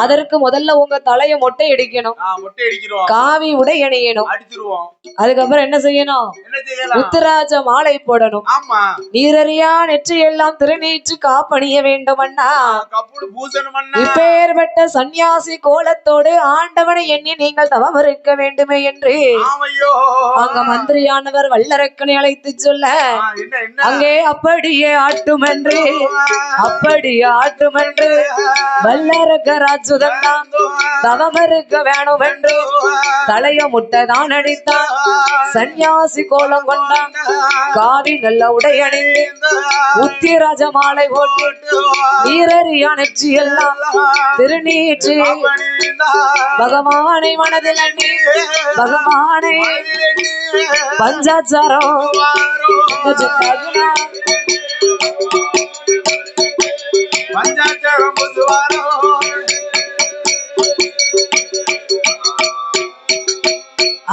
அதற்கு முதல்ல உங்க தலைய மொட்டை அடிக்கணும் காவி உடை அணியணும் அதுக்கப்புறம் என்ன செய்யணும் உத்தராஜ மாலை போடணும் நீரறியா நெற்றியெல்லாம் திருநீற்று காப்பணிய வேண்டும் அண்ணா. கப்புடு பூசணும் அண்ணா. இப்பேற்பட்ட சன்னியாசி கோலத்தோடு ஆண்டவனை எண்ணி நீங்கள் தவம் இருக்க வேண்டுமே என்று அங்க மந்திரியானவர் வல்லரக்கனை அழைத்து சொல்ல, அங்கே அப்படியே ஆட்டுமென்று வல்லரக்க ராஜுதன் தவம் இருக்க வேணும் என்று தலைய முட்டைதான் அடித்தான். சன்னியாசி கோலம் கொண்டான். காவி நல்ல உடையணிந்து உத்திராஜ மாலை போட்டு நீரறியா நெற்றி எல்லாம் திருநீற்று பகவானை மனதில் அண்ணி பகவானை பஞ்சாச்சாரம்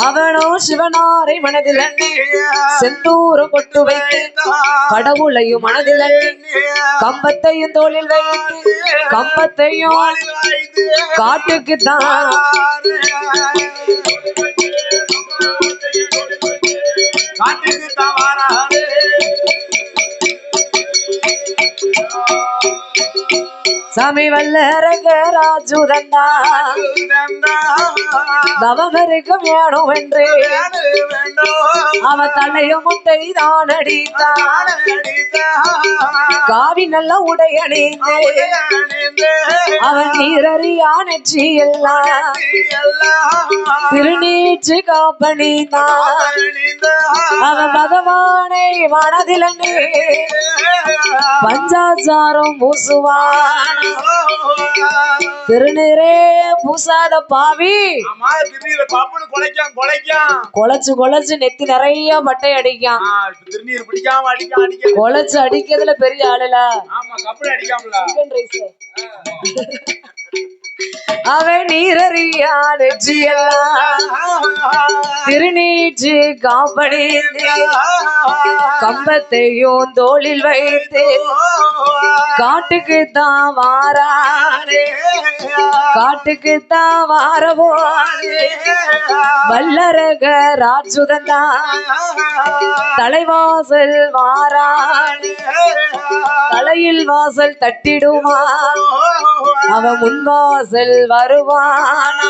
அவனோ சிவனாரை மனதில் அண்ணி செந்தூரம் கொட்டு வைத்து கடவுளையும் மனதில் அண்ணி கம்பத்தையும் தோளில் வைத்து கம்பத்தையும் காட்டுக்குத்தான் சாமி வல்லரக ராஜுதண்டா தவமருகம் வேணும் என்று அவன் தலைய முட்டை தான் அடித்தான். காவி நல்ல உடை அணிந்து அவன் நீரறியா நெற்றி எல்லாம் திருநீற்று காப்பணித்தான். அவன் பகவானை மனதில் பஞ்சாச்சாரம் பூசுவான். திருநீரே பூசாத பாவி கொலைச்சு நெத்தி நிறைய பட்டை அடிக்கான். கொலைச்சு அடிக்கிறதுல பெரிய ஆளுல அவன் நீரறியா நெற்றியெல்லாம் திருநீற்று காப்பணிந்து கம்பத்தையும் தோளில் வைத்து காட்டுக்குத்தான் வாரானே காட்டுக்குத்தான் வாரவோ வல்லரக ராஜுதந்தா தலைவாசல் வாரானே தலையில் வாசல் தட்டிடுமா அவன் முன்வாசல் வருவான்.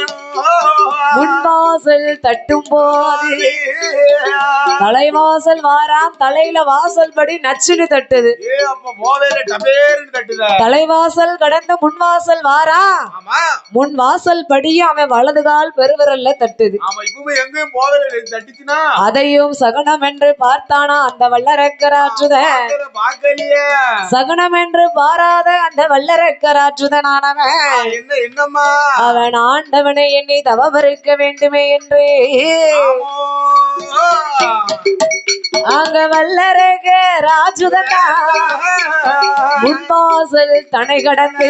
முன்வாசல் தட்டும் போது தலைவாசல் வாரான். தலையில வாசல் படி நச்சுன்னு தட்டுது. தலைவாசல் கடந்த முன்வாசல் வாரா முன்வாசல் படி அவன் வலது கால் பெருவிரல்ல தட்டுது. அதையும் சகனம் என்று பார்த்தானா அந்த வல்லரக்கராற்றுத சகனம் என்று பாராத அந்த வல்லரக்கராற்றுதனானவன் அவன் ஆண்டவனை எண்ணி தவம் இருக்க வேண்டுமே என்று அங்க வல்லரக ராஜுதனா முன்வாசல் தனை கடந்து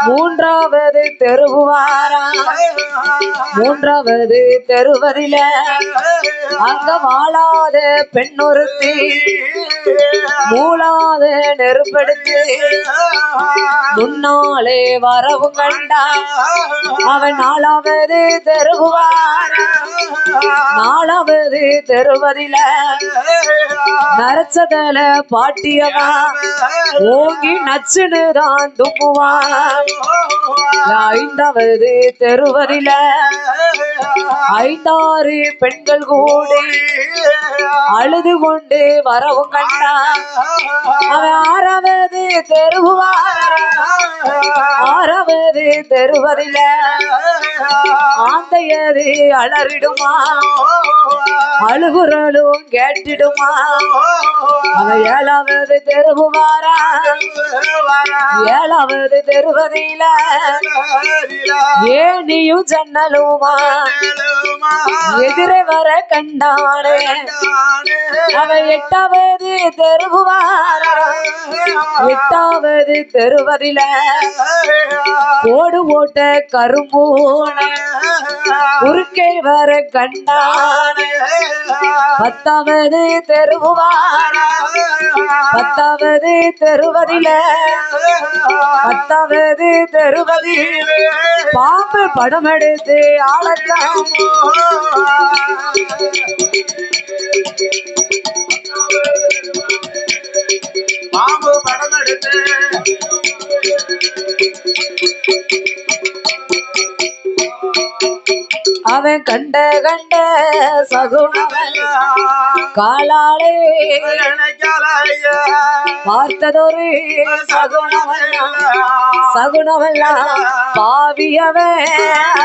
மூன்றாவது தெருவாரா. மூன்றாவது தெருவதில அங்க வாழாத பெண்ணொருத்தி மூலாத நெருப்படுத்து முன்னாலே வரவும் கண்டா. அவன் நாலாவது தெருவாரா. நாலாவது தெருவதில நரச்சதல பாட்டியவா ஓங்கி நச்சுனுதான் தும்முவான். ஐந்தாவது தெருவதில ஐந்தாறு பெண்கள் கூடி அழுது கொண்டு வரவும் கண்டா. அவன் ஆறாவது தெருவாரா. ஆறாவது தெருவதில ஆந்தையது அலறிடுமா அழுகுறலும் கேட்டிடுமா. அவன் ஏழாவது தெருவாரா. ஏழாவது தெருவதில ஏனியும் ஜன்னலுமா எதிரே வர கண்டானே. அவன் எட்டாவது தெருவாரா. எட்டாவது தெருவதில ஓடு ஓட்ட கரும்பூன குறுக்கே வர கண்டானே. பத்தாவது தெருவாரா. பத்தாவது தெருவதில பத்தாவது தெருவதில் பாம்பு படம் எடுத்து ஆளத்தான். அவன் கண்ட சகுனமெல்லாம் காலாலே பார்த்ததொரு சகுனமெல்லாம் பாவியவன்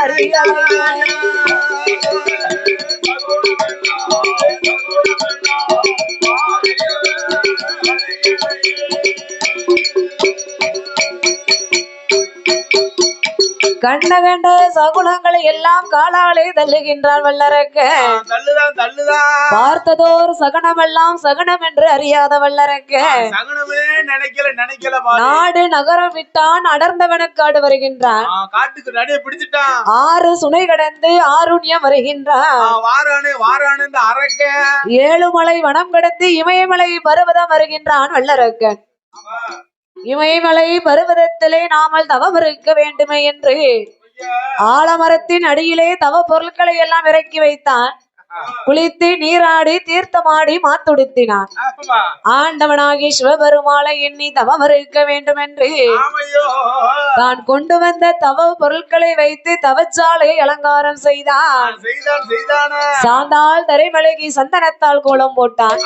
அறியவன். கண்ட சகுனங்களை எல்லாம் காலாலே தள்ளுகின்றான் வல்லரக்க. பார்த்ததோர் சகனமெல்லாம் சகனம் என்று அறியாத வல்லரக்க. நாடு நகரம் விட்டான் அடர்ந்தவனக்காடு வருகின்றான். காட்டுக்கு நடைய பிடிச்சிட்டான். 6 சுனை கடந்து ஆருண்யம் வருகின்றான். 7 மலை வனம் கடந்து இமயமலை பருவதம் வருகின்றான் வல்லரக்கன். இமயமலை பருவதத்திலே நாமல் தவம் இருக்க வேண்டுமே என்று ஆலமரத்தின் அடியிலே தவ பொருட்களை எல்லாம் இறக்கி வைத்தான். குளித்து நீராடி தீர்த்தமாடி மாத்துடுத்தினான். ஆண்டவனாகி சிவபெருமாளை எண்ணி தவம் இருக்க வேண்டும் என்று தான் கொண்டு வந்த தவ பொருட்களை வைத்து தவச்சாலையை அலங்காரம் செய்தான். சாந்தால் தரைமலகி சந்தனத்தால் கோலம் போட்டான்.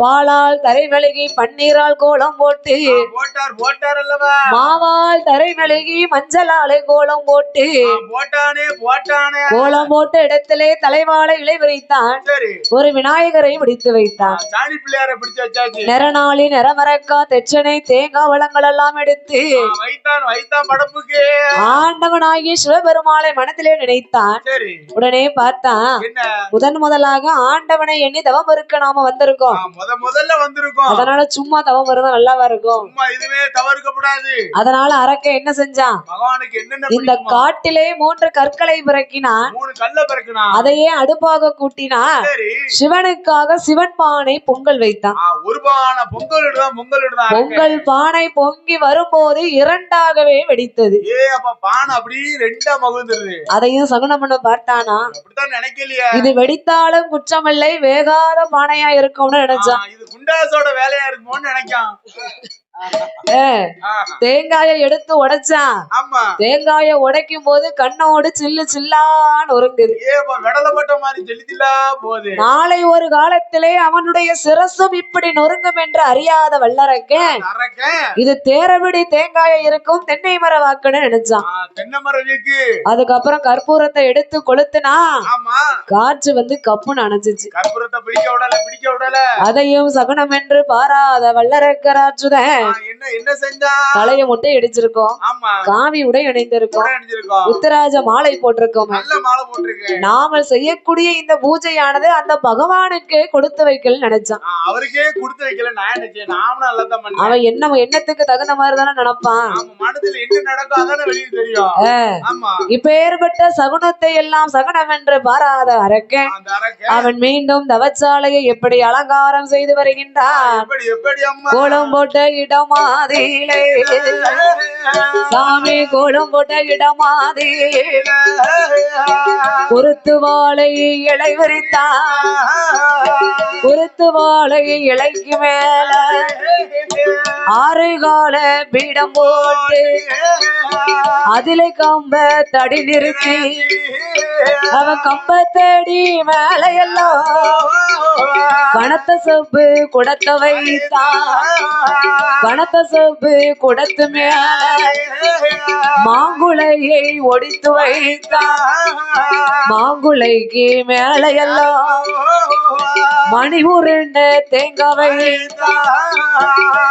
பாலால் தரைமலகி பன்னீரால் கோலம் போட்டு மாவால் தரைமலகி மஞ்சளாலை கோலம் போட்டு கோலம் போட்ட இடத்திலே தலைவாழை இலை ஒரு விநாயகரை பிடித்து வைத்தான். நிறநாளி நிறமரக்கா தெச்சனை தேங்காய் வளங்கள் எல்லாம் எடுத்து ஆண்டவனாகிய சிவபெருமாளை மனத்திலே நினைத்தான். உடனே பார்த்தான், முதலாக ஆண்டவனை எண்ணி தவம் இருக்க நாம வந்திருக்கோம். அதனால சும்மா தவம் இருந்தா நல்லாவா இருக்கும். அதனால அரக்க என்ன செஞ்சான், இந்த காட்டிலே 3 கற்களை பிறக்கினான். அதையே அடுப்பாக கூட்டினான். சிவனுக்காக சிவன் பானை பொங்கல் வைத்தான். பொங்கல் பானை பொங்கி வரும்போது 2ஆகவே வெடித்தது. அதையும் சகுனம் பண்ண பார்த்தானா, இது வெடித்தாலும் குற்றமில்லை, வேகாத பானையா இருக்கும்னு நினைச்சான். வேலையா இருக்குமோன்னு நினைக்கான். தேங்காயை எடுத்து உடைச்சான். தேங்காயை உடைக்கும் போது கண்ணோடு சில்லு சில்லான்னு ஒருங்குது. நாளை ஒரு காலத்திலே அவனுடைய சிரசும் இப்படி நொறுங்கும் என்று அறியாத வல்லரக்க இது தேரவிடி தேங்காயை இருக்கும் தென்னை மர வாக்குன்னு நினைச்சான். அதுக்கப்புறம் கற்பூரத்தை எடுத்து கொளுத்துனா காற்று வந்து கப்புன்னு அணைச்சிச்சு. அதையும் சகுனம் என்று பாராத வல்லரக்கராற்றுதான் என்ன செஞ்சா தலைய முட்டை இடிச்சிருக்கோம், காவி உடை இணைந்திருக்கோம், உத்தராஜ மாலை போட்டிருக்கோம். நாம செய்யக்கூடிய இந்த பூஜையானது அந்த பகவானுக்கு கொடுத்து வைக்கல நினைச்சான். அவருக்கே கொடுத்து வைக்கல. அவன் எண்ணத்துக்கு தகுந்த மாதிரி தானே நினைப்பான். என்ன நடக்கும் அதான வெளியே தெரியும். இப்ப ஏற்பட்ட சகுனத்தை எல்லாம் சகுனம் என்று பாராத அரக்கன் அவன் மீண்டும் தவச்சாலையை எப்படி அலங்காரம் செய்து வருகின்றான். கோலம் போட்ட இடமாதிலே சாமி கோலம் போட்ட இடமாதிலே குருத்து வாழை இலை விரித்தான். குருத்து வாழை இலைக்கு மேல 6 கால பீடம் போட்டு அதிலே கம்ப தடி நிறுத்தி அவன் கம்ப தேடி மேலையெல்லாம் கணத்த சொப்பு குடத்த வைத்தான். கணத்த சொப்பு குடத்து மேல மாங்குளையை ஒடித்து வைத்தான். மாங்குளைக்கு மேலையெல்லாம் மணி உருண்ட தேங்காய் வைத்தான்.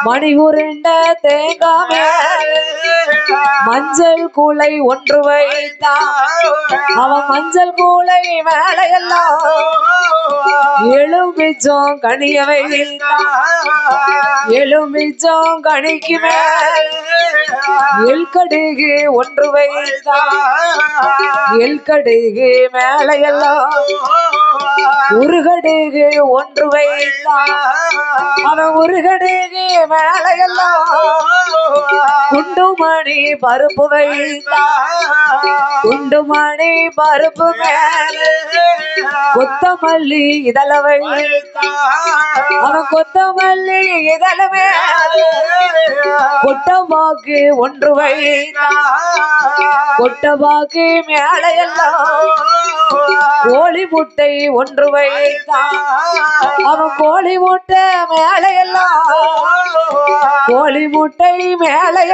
மணி உருண்ட தேங்காய் மஞ்சள் கூளை ஒன்று வைத்தான். அவன் மஞ்சள் கூளை மேலையெல்லாம் எலுமிச்சம் கனிய வைத்தான். எலுமிச்சம் கனிக்கு மேல் எல்கடுகு ஒன்று வைத்தான். எல்கடுகு மேலையெல்லாம் உருகடுகு ஒன்று வைத்தான். அவன் உருகடுகு மேலையெல்லாம் குண்டுமணி குண்டுமணி பருப்பு வைத்தான் குண்டுமணி பருப்பு மேலே கொத்தமல்லி இதழவை அவன் கொத்தமல்லி இதழ மேலே கொட்டபாக்கு ஒன்று வைத்தான் கொட்டபாக்கு மேலே எல்லாம் கோழி முட்டை ஒன்று வைத்தான் அவன் கோழி முட்டை மேலே எல்லாம் கோழி முட்டை மேலே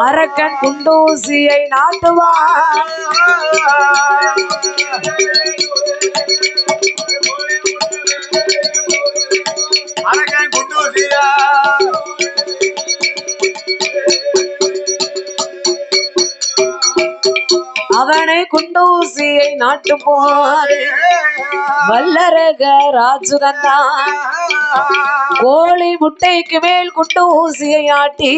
அரக்கன் குண்டூசியை நாட்டுவான் அரக்கன் குண்டூசியா அவனை குண்டூசியை நாட்டு போது வல்லரக ராஜுகந்தான் கோழி முட்டைக்கு மேல் குண்டு ஊசியை ஆட்டி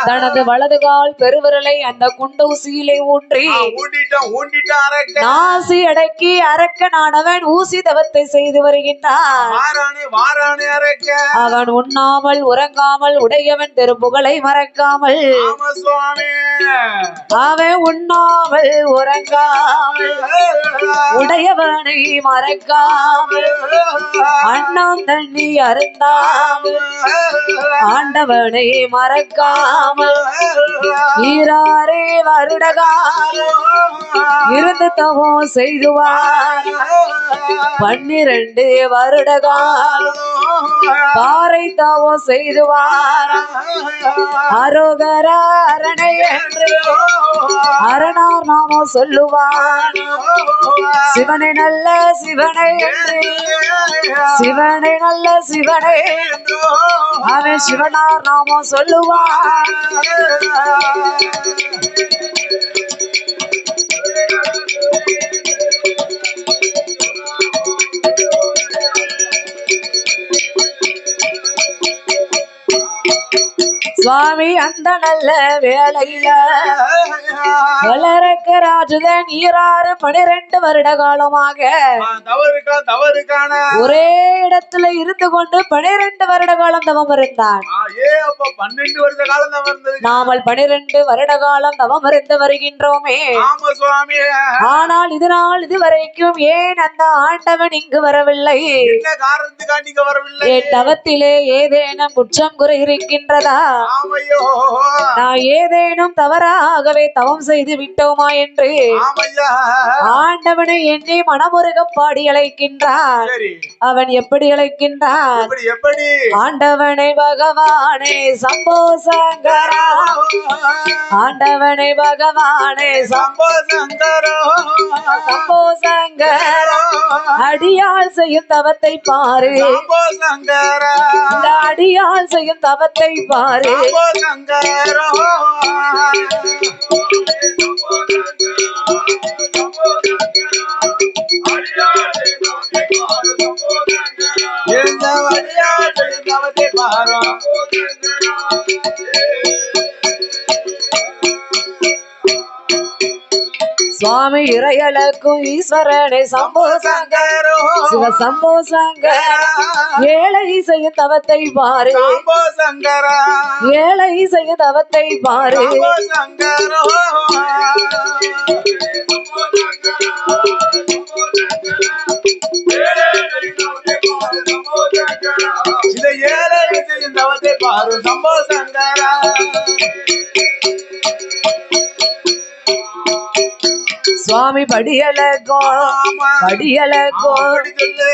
தனது வலது கால் பெருவிரலை அந்த குண்டு ஊசியிலே ஊன்றி நாசி அடக்கி அரக்கனானவன் ஊசி தவத்தை செய்து வருகின்றான் அவன் உண்ணாமல் உறங்காமல் உடையவன் திருப்புகளை மறக்காமல் அவன் உண்ணாமல் உறங்காமல் உடையவனை மறக்காமல் அண்ணாம் தண்ணி அருந்தாமல் ஆண்டவனை மறக்காமல் ஈராரே வருடகாலம் இருந்து தவம் செய்துவார் 12 வருடகாலம் பாறை தவம் செய்துவார் அரோகர அரணை என்று அரணார் நாம சொல்லுவார் சிவனை நல்ல சிவனை என்று சிவனை நல்ல சிவனை அவன் சிவனார் நாம சொல்லுவார் சுவாமி அந்த நல்ல வேளையில வளரக்க ராஜுதன் 12 வருட காலமாக ஒரே இடத்துல இருந்து கொண்டு 12 வருட காலம் தவம் இருந்தான். நாமல் 12 வருட காலம் தவம் இருந்து வருகின்றோமே. ஆனால் இதனால் இதுவரைக்கும் ஏன் அந்த ஆண்டவன் இங்கு வரவில்லை? என் தவத்திலே ஏதேனும் குற்றம் குறை இருக்கின்றதா? நான் ஏதேனும் தவறாகவே தவம் செய்து விட்டோமா என்று ஆண்டவனை எண்ணி மனமுருக பாடி அழைக்கின்றான். அவன் எப்படி அழைக்கின்றான்? ஆண்டவனை பகவானே சம்போ சங்கரா, ஆண்டவனை பகவானே சம்போ சங்கரா, சம்போ சங்கரா, அடியால் செய்யும் தவத்தை பாரு, இந்த அடியால் செய்யும் தவத்தை பாரு. சுவாமி இறையலக்கும் ஈஸ்வரனே சம்போ சங்கரோ, சிவ சம்போ சங்கரா, ஏழை செய்யும் தவத்தை பாரு, ஏழை செய்யும் தவத்தை பாரு. ஏழை செய்யும் தவத்தை பாரு சம்போ சங்கரா. சுவாமி படியலக்கும் படியலக்கும்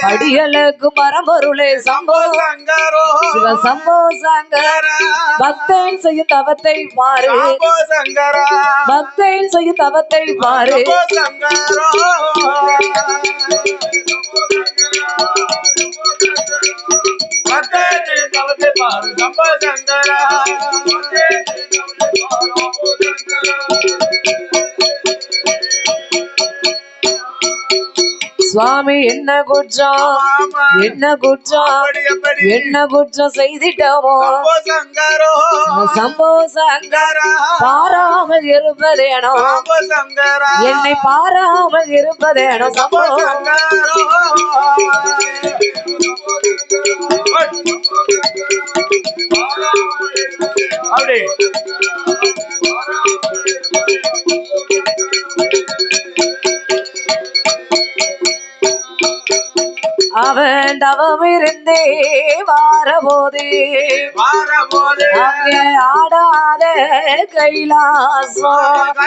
படியலக்கும் பரம்பொருளே சம்போ சங்கரோ, சிவ சம்போ சங்கரா, பக்தன் செய்யும் தவத்தை பாரு, பக்தன் செய்யும் தவத்தை பாரு. சுவாமி என்ன குற்றம், என்ன குற்றம், என்ன குற்றம் செய்திட்டோமோ சம்போ சங்கரா, பாராமல் இருப்பதேனோ, என்னை பாராமல் இருப்பதேனோ சம்போ சங்கரா. அப்படி அவன் தவம் இருந்தே வாரபோது அங்கே ஆடாத கைலாசம்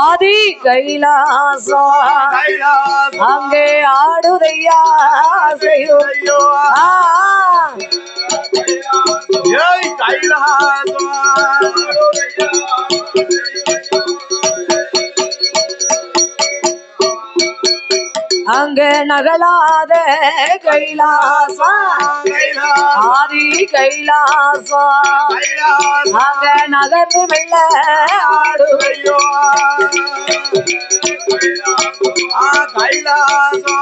ஆதி கைலாசம் அங்கே ஆடுதையா செய்யோ அங்க நகலாத கைலாசா ஆதி கைலாசா அங்க நகர்ந்து மெல்ல ஆடுவையோ கைலாசா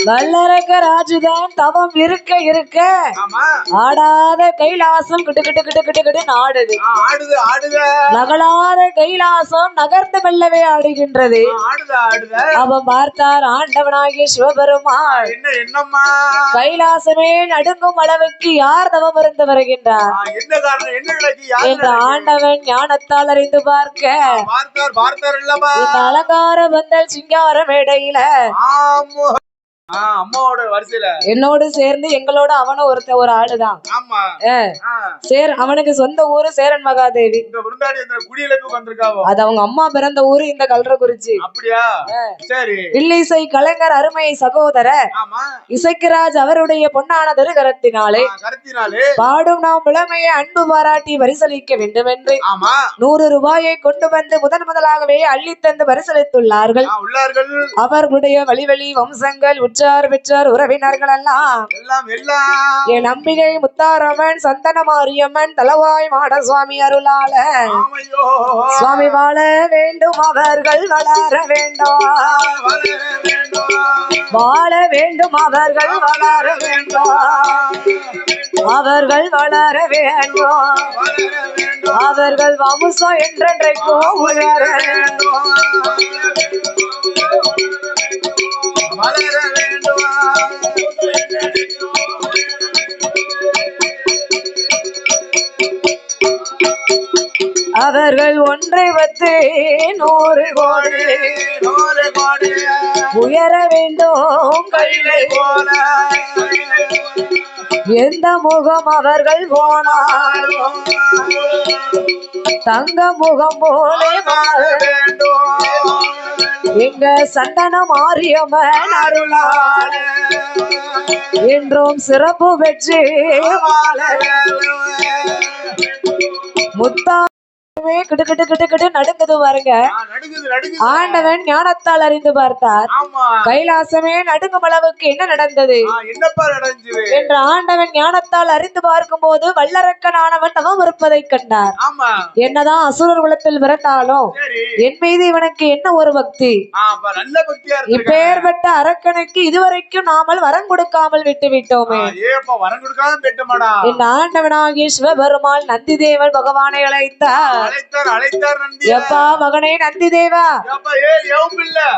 வல்லரக்க ராஜுதான் தவம் இருக்க இருக்க ஆடாத கைலாசம் கிட்டு கிட்டு கிட்டு கிட்டு கிட்டு ஆடுது நகலாத கைலாசம் நகர்ந்து மெல்லவே ஆடுகின்றது. அவன் பார்த்தார் ஆண்டவனாகிய சிவபெருமாள் கைலாசமே நடுங்கும் அளவுக்கு யார் தவம் இருந்து வருகின்றார் என்று ஆண்டவன் ஞானத்தால் அறிந்து பார்க்க இந்த அலங்கார பந்தல் சிங்கார மேடையில அம்மாவோட வரிசையில என்னோடு சேர்ந்து எங்களோட அவனும் ஒரு ஆளுதான். அவனுக்கு சொந்த ஊரு சேரன் மகாதேவி. அது அவங்க அம்மா பிறந்த ஊரு இந்த கல்றகுறிச்சி. அப்படியா? சரி. இல்லிசை கலைஞர் அருமை சகோதரர் இசைக்குராஜ் அவருடைய பொன்னானதொரு கரத்தினாலே பாடும் நாம் புலமையை அன்பு பாராட்டி பரிசளிக்க வேண்டும் என்று 100 ரூபாயை கொண்டு வந்து முதலாகவே அள்ளித்தந்து பரிசளித்துள்ளார்கள். அவர்களுடைய வழி வம்சங்கள் உற்றார் பெற்றார் உறவினர்கள் எல்லாம் என் நம்பிகை முத்தாரம்மன் சந்தன மாரியம்மன் தலவாய் மாட சுவாமி அருளால சுவாமி வாழ வேண்டும் அவர்கள் வளர வேண்டும் வாழ வேண்டும் அவர்கள் வளர வேண்டும் அவர்கள் வளர வேண்டும் அவர்கள் வம்சம் என்றென்றைக்கும் உயர வேண்டும் வளர வேண்டும் அவர்கள் ஒன்றை வைத்து 100 கோடி உயர வேண்டும் கையிலை போல எந்த முகம் அவர்கள் போனாலும் தங்க முகம் போல மாற வேண்டும் எங்க சந்தன மாரியம்மன் அருளால என்றும் சிறப்பு பெற்று முத்தா கிட்டு கிட்டு கிட்டு கிட்டு நடுங்குது பாருங்க. ஆண்டவன் ஞானத்தால் அறிந்து பார்த்தார். கைலாசமே நடுங்கும் அளவுக்கு என்ன நடந்தது என்று ஆண்டவன் ஞானத்தால் அறிந்து பார்க்கும் போது வல்லரக்கனானவன் தவம் இருப்பதை கண்டார். என்னதான் அசுரர் குலத்தில் பிறந்தாலும் என் மீது இவனுக்கு என்ன ஒரு பக்தி, இப்பேற்பட்ட அரக்கனுக்கு இதுவரைக்கும் நாமல் வரம் கொடுக்காமல் விட்டு விட்டோமே. என் ஆண்டவனாகிய சிவபெருமாள் நந்தி தேவன் பகவானை அழைத்தார். எப்பா மகனே நந்தி தேவா,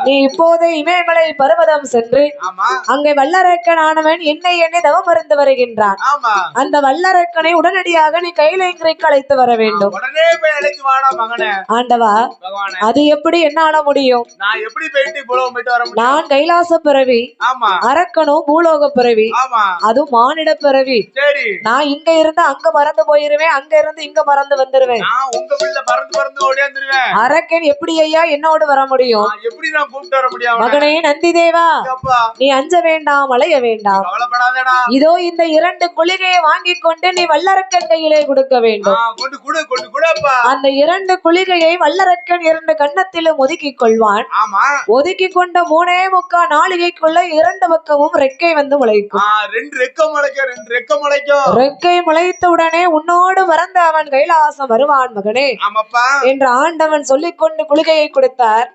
நீ இப்போது இமயமலை பர்வதம் சென்று அங்கே வல்லரக்கனானவன் என்னை தவம் இருந்து வருகின்றான். அந்த வல்லரக்கனை உடனடியாக நீ கைலைங்கரைக்கு அழைத்து வர வேண்டும். ஆண்டவா, அது எப்படி என்னால முடியும்? நான் கைலாச பிறவி, அரக்கனும் பூலோக பிறவி, அதுவும் மானிட பிறவி. நான் இங்க இருந்து அங்க பறந்து போயிருவேன், அங்க இருந்து இங்க பறந்து வந்துருவேன். அரக்கன் எப்படி ஐயா என்னோடு வர முடியும்? மகனே நந்தி தேவா, நீ அஞ்ச வேண்டாம், அலைய வேண்டாம். இதோ இந்த 2 குளிகையை வாங்கி கொண்டு நீ வல்லரக்கன் கையிலே கொடுக்க வேண்டும். அந்த 2 குளிகையை வல்லரக்கன் 2 கன்னத்திலும் ஒதுக்கி கொள்வான். ஒதுக்கி கொண்ட 3.25 நாளிகைக்குள்ள 2 பக்கமும் ரெக்கை வந்து முளைக்கும். ரெக்கை முளைத்தவுடனே உன்னோடு மறந்து அவன் கைலாசம் வருவான் மகனே என்று ஆண்டவன் சொல்லிக் கொண்டு குளிகையை கொடுத்தார்.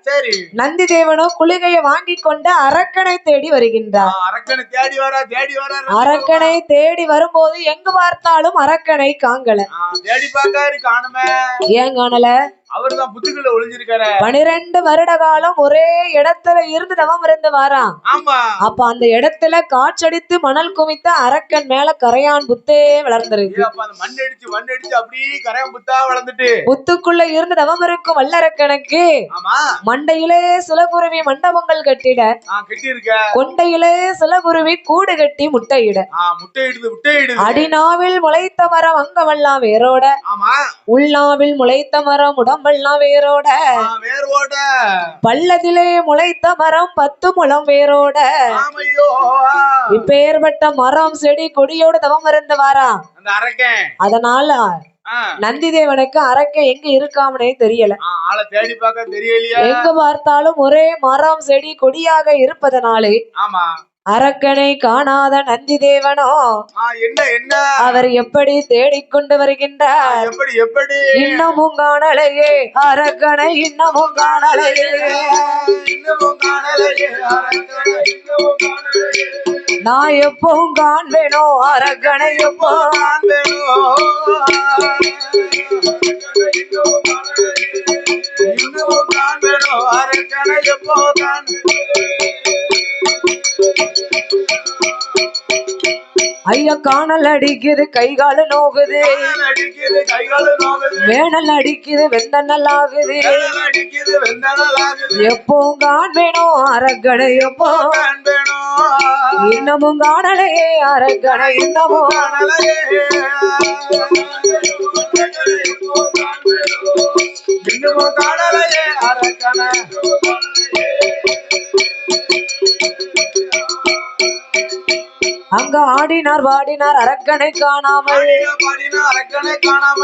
நந்தி தேவனோ குளிகையை வாங்கி கொண்டு அரக்கனை தேடி வருகின்றார். அரக்கனை தேடி வரும்போது எங்கு பார்த்தாலும் அரக்கனை காங்கல. ஏன் காணல? அவர்தான் புத்துக்குள்ள ஒளிஞ்சிருக்காரு. 12 வருட காலம் ஒரே இடத்துல இருந்து தவம் இருந்து வாராம். ஆமா. அப்ப அந்த இடத்துல காற்றடித்து மணல் குவித்த அரக்கன் மேல கரையான் புத்தே வளர்ந்திருக்கு. அப்ப அந்த மண் அடிச்சு அப்படியே கரையான் புத்தா வளர்ந்துட்டு புத்துக்குள்ள இருந்து தவம் இருக்கும் வல்லரக்கனுக்கு மண்டையிலே சிலகுருவி மண்டபங்கள் கட்டிட, கொண்டையிலே சிலகுருவி கூடு கட்டி முட்டையிட, அடிநாவில் முளைத்த மரம் அங்கமெல்லாம் வேரோட, உள்நாவில் முளைத்த மரம் உடம்பெல்லாம் வேரோட, பள்ளத்திலே முளைத்த மரம் 10 முழம் வேரோட, இப்பேற்பட்ட மரம் செடி கொடியோடு தவம் இருந்து வாரா. அதனால நந்தி தேவனுக்கு அரக்கன் எங்க இருக்காமனே தெரியல. தேடி பார்க்க தெரியலையா? எங்க பார்த்தாலும் ஒரே மரம் செடி கொடியாக இருப்பதனாலே அரக்கனை காணாத நந்தி தேவனோ அவர் எப்படி தேடிக்கொண்டு வருகின்றார்? இன்னமும் காணலையே அரக்கனை, இன்னமும் காணலையே, நான் எப்பவும் காண்பேனோ அரக்கனை, எப்போ அரக்கனை, எப்போ ஐயா காணல் அடிக்குது கைகால நோகுது, வேணல் அடிக்குது வெந்தனல் ஆகுது, எப்போ காண்பேனோ அரக்கனை, எப்போ இன்னமும் காணலையே அரக்கனை, இன்னமும் காணலையே அரக்கனை. அங்க ஆடினார் வாடினார் அரக்கனை காணாமல்,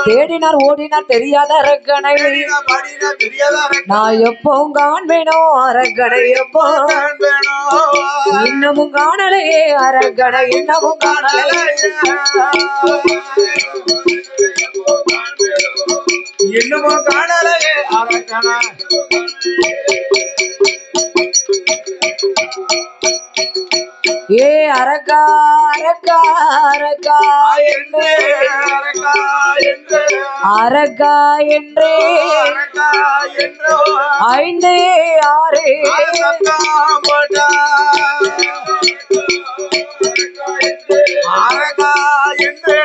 தேடினார் ஓடினார் தெரியாத அரக்கனை, நான் எப்பவும் காண்பேனோ அரக்கனை, எப்போ இன்னமும் காணலையே அரக்கனை, இன்னமும் காணலையே, இன்னமும் காணலையே அரக்கனை. ஏ அரக்கா அரக்கா அரக்கா என்று, அரக்கா என்றே 5 6 அரக்கா என்று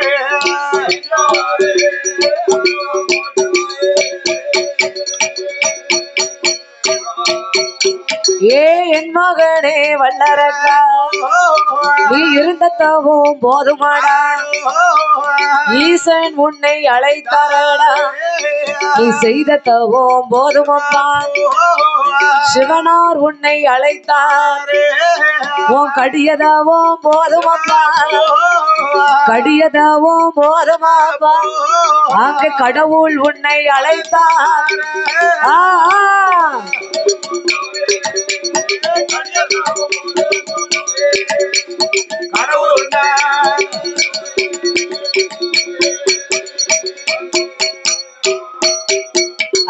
ஏ என் மகனே வல்லரக்கா, நீ இருந்த தவம் போதுமாடா, ஈசன் உன்னை அழைத்தாரடா, நீ செய்த தவம் போதுமப்பா, சிவனார் உன்னை அழைத்தார், உன் கடியதவம் போதுமப்பா, கடியதவம் போதுமாப்பா, அங்க கடவுள் உன்னை அழைத்தார்.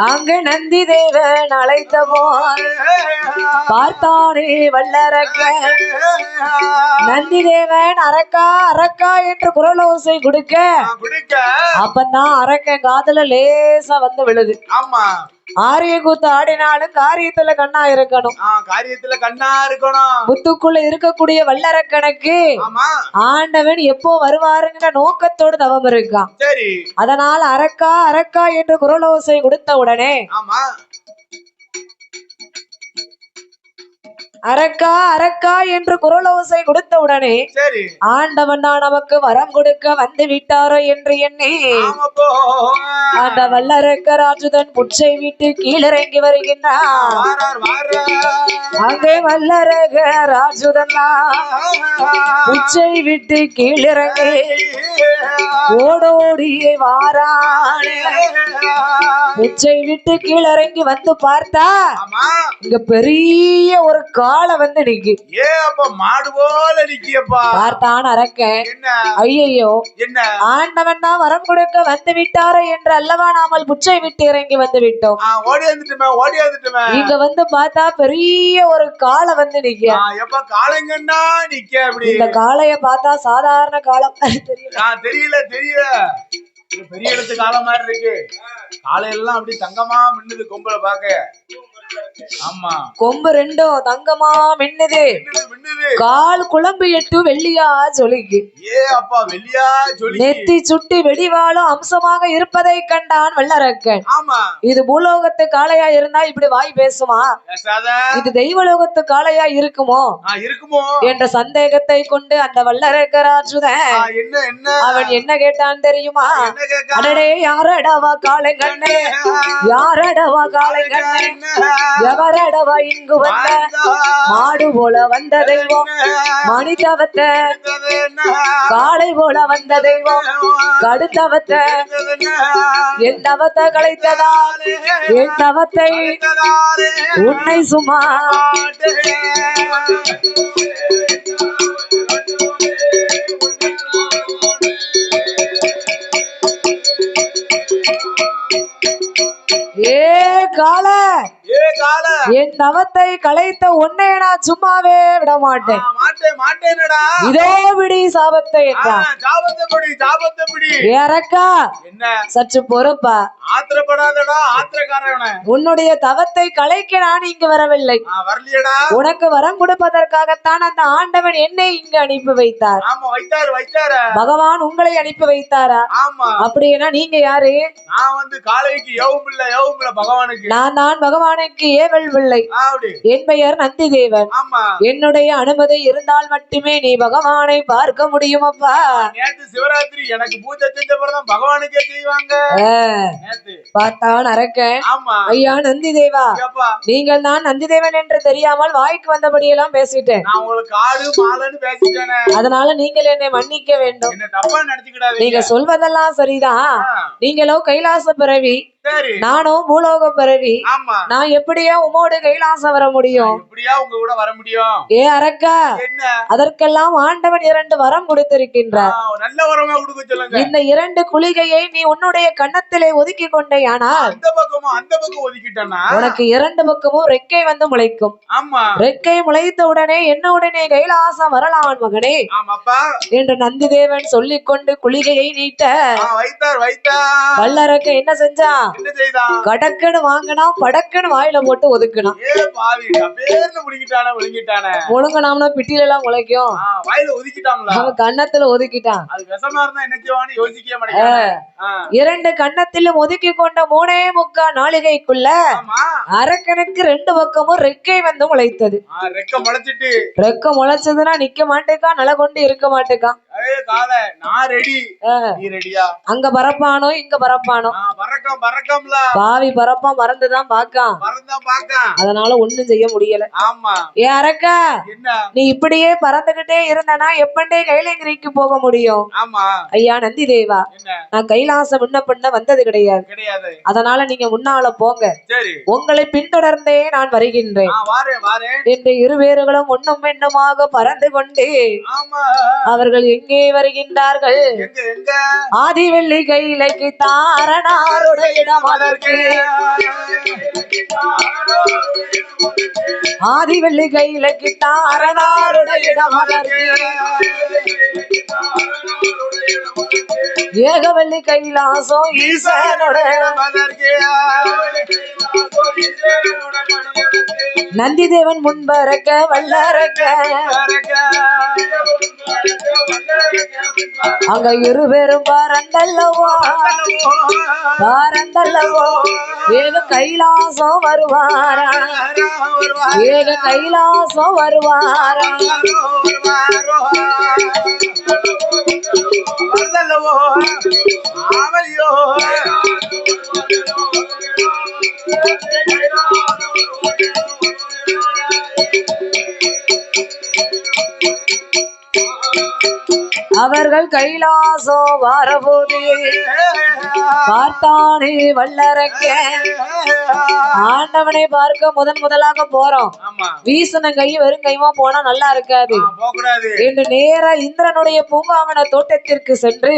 அங்கு நந்தி தேவன் அழைத்த போல் பார்த்தானே வல்லரக்கன். நந்தி தேவன் அரக்கா அரக்கா என்று குரலோசை கொடுக்க, அப்பதான் அரக்கன் காதுல லேசா வந்து விழுது. ஆரிய கூத்து ஆடினாலும் காரியத்துல கண்ணா இருக்கணும், காரியத்துல கண்ணா இருக்கணும். புத்துக்குள்ள இருக்கக்கூடிய வல்லரக்கனுக்கு ஆண்டவன் எப்போ வருவாருங்கிற நோக்கத்தோடு தவம் இருக்கான். அதனால அரக்கா அரக்கா என்று குரலோசை கொடுத்த உடனே அரக்கா அரக்கா என்று குரலோசை கொடுத்த உடனே ஆண்டவன் தான் நமக்கு வரம் கொடுக்க வந்து விட்டாரோ என்று எண்ணி அந்த வல்லரக்க ராஜுதன் புற்றை விட்டு கீழிறங்கி வருகின்றார். அங்கே வல்லரக ராஜுதன் புற்றை விட்டு கீழிறங்கி ஓடோடியே வாரானே. புற்றை விட்டு கீழிறங்கி வந்து பார்த்தா இங்க பெரிய ஒரு காலை வந்து நிக்கு. மாடு போல நிக்கியப்பா. பார்த்தான் அரக்கன், ஐயோ ஆண்டவன் தான் வரம் கொடுக்க வந்து விட்டாரோ என்று அல்லவா நாமல் புற்றை விட்டு இறங்கி வந்து விட்டோம். ஓடி வந்துட்டுமே ஓடி வந்துட்டுமே. இங்க வந்து பார்த்தா பெரிய ஒரு காலை வந்து நிக்க. காளைங்கன்னா நிக்க. அப்படி இந்த காளைய பார்த்தா சாதாரண காலம் தெரியல. தெரியல தெரியல, பெரிய இடத்து காலம் மாதிரி இருக்கு. காலையெல்லாம் அப்படி தங்கமா மின்னுது கொம்புல பாக்க. ஆமா, கொம்பு ரெண்டும் தங்கமா மின்னுது, மின்னுது. கால் குழம்பு 8 வெள்ளியா ஜொலிக்கு. ஏ அப்பா, வெள்ளியா ஜொலி. நெத்தி சுட்டி வெடிவாளும் அம்சமாக இருப்பதை கண்டான் வல்லரக்கன். ஆமா, இது பூலோகத்து காளையா இருந்தா இப்படி வாய் பேசுமா? இது தெய்வலோகத்து காளையா இருக்குமோ இருக்குமோ என்ற சந்தேகத்தை கொண்டு அந்த வல்லரக்கராஜுதன் அவன் என்ன கேட்டான் தெரியுமா? அடடே, யாரடவா காளை கண்ணே, யாரடவா காளை கண்ணே, எவரடவா இங்கு வந்த மாடு போல வந்த தெய்வம், மனிதவத்த காளை போல வந்த தெய்வம், கடுத்தவத்த என் தவத்தை களைத்ததா, என் தவத்தை உன்னை சும்மா ஏ கால, என் தவத்தை களைத்த உன்னை நான் சும்மாவே விட மாட்டேன். இதோ விடி சாபத்தை ஏறக்கா, சற்று பொறுப்பா, உன்னுடைய தவத்தை களைக்க நான் இங்கு வரவில்லை. உனக்கு வரம் கொடுப்பதற்காகத்தான் அந்த ஆண்டவன் என்னை இங்கு அனுப்பி வைத்தார். பகவான் உங்களை அனுப்பி வைத்தாரா? அப்படின்னா நீங்க யாரு? நான் தான் பகவானுக்கு ஏவல் பிள்ளை. என் பெயர் நந்தி தேவன். என்னுடைய அனுமதி இருந்தால் மட்டுமே நீ பகவானை பார்க்க முடியும். அப்பா, சிவராத்திரி எனக்கு பூஜை செஞ்ச பிறகு பகவானுக்கே செய்வாங்க. பார்த்தான் அரக்கன். ஐயா நந்தி தேவா, நீங்கள் தான் நந்தி தேவன் என்று தெரியாமல் வாய்க்கு வந்தபடியெல்லாம் பேசிட்டேன். அதனால நீங்கள் என்னை மன்னிக்க வேண்டும். நீங்க சொல்வதெல்லாம் சரிதான். நீங்களோ கைலாச பிறவி, நானும் பூலோக பிறவி. நான் எப்படியா உமோடு கைலாசம் வர முடியும்? ஏ அரக்கா, அதற்கெல்லாம் ஆண்டவன் 2 வரம் கொடுத்திருக்கின்றார். இந்த 2 குளிகையை நீ உன்னுடைய கன்னத்திலே ஒதுக்கி கொண்டேயானால் உனக்கு 2 பக்கமும் ரெக்கை வந்து முளைக்கும். ரெக்கை முளைத்த உடனே என்னுடனே கைலாசம் வரலாம் மகனே என்று நந்தி தேவன் சொல்லிக் கொண்டு குளிகையை நீட்ட வல்லரக்க என்ன செஞ்சான்? கடக்குன்னு வாங்கினா படக்குன்னு வாயில போட்டு ஒதுக்கணும். முழுங்கினாம்னா பிட்டில எல்லாம் முளைக்கும். அவன் கன்னத்துல ஒதுக்கிட்டான். 2 கன்னத்திலும் ஒதுக்கி கொண்ட 3.25 நாளிகைக்குள்ள அரக்கனுக்கு 2 பக்கமும் ரெக்கை வந்து முளைத்தது. ரெக்க முளைச்சதுன்னா நிக்க மாட்டேக்கான், நல கொண்டு இருக்க மாட்டேக்கான். அங்க பரப்பானோ இங்க பரப்பானோ, பாவி பரப்பான் மறந்துதான் பாக்கான். அதனால ஒண்ணும் செய்ய முடியல. ஏ அரக்கா, நீ இப்படியே பறந்துகிட்டே இருந்தனா எப்பண்டே கைலங்கிரிக்கு போக முடியும்? ஐயா நந்தி தேவா, நான் கைலாசம் பண்ண வந்தது கிடையாது. அதனால நீங்க முன்னால போங்க, உங்களை பின்தொடர்ந்தே நான் வருகின்றேன் என்று இருவேறுகளும் ஒண்ணும் பெண்ணுமாக பறந்து கொண்டு அவர்கள் எங்கே வருகின்றார்கள்? ஆதிவெள்ளி கைலைக்கு தாரணாருடைய இடம் அதற்கு. ஆதிவெள்ளி கைலைக்கு தாரணாருடைய இடம் அதற்கு. ஏகவல்லி கைலாசம் ஈசனுடைய நந்தி தேவன் முன்பறக்க வல்லரக்க அங்க இருவேரும் பறந்தல்லவோ பறந்தல்லவோ. ஏக கைலாசம் வருவாரா, ஏக கைலாசம் வருவாரா. அவர்கள் கைலாசம் வரபோது பார்த்தானே வல்லரக்க. ஆண்டவனை பார்க்க முதலாக போறோம். வீசன கை வெறும் கைமா போனா நல்லா இருக்காது என்று நேரா இந்திரனுடைய பூங்காவன தோட்டத்திற்கு சென்று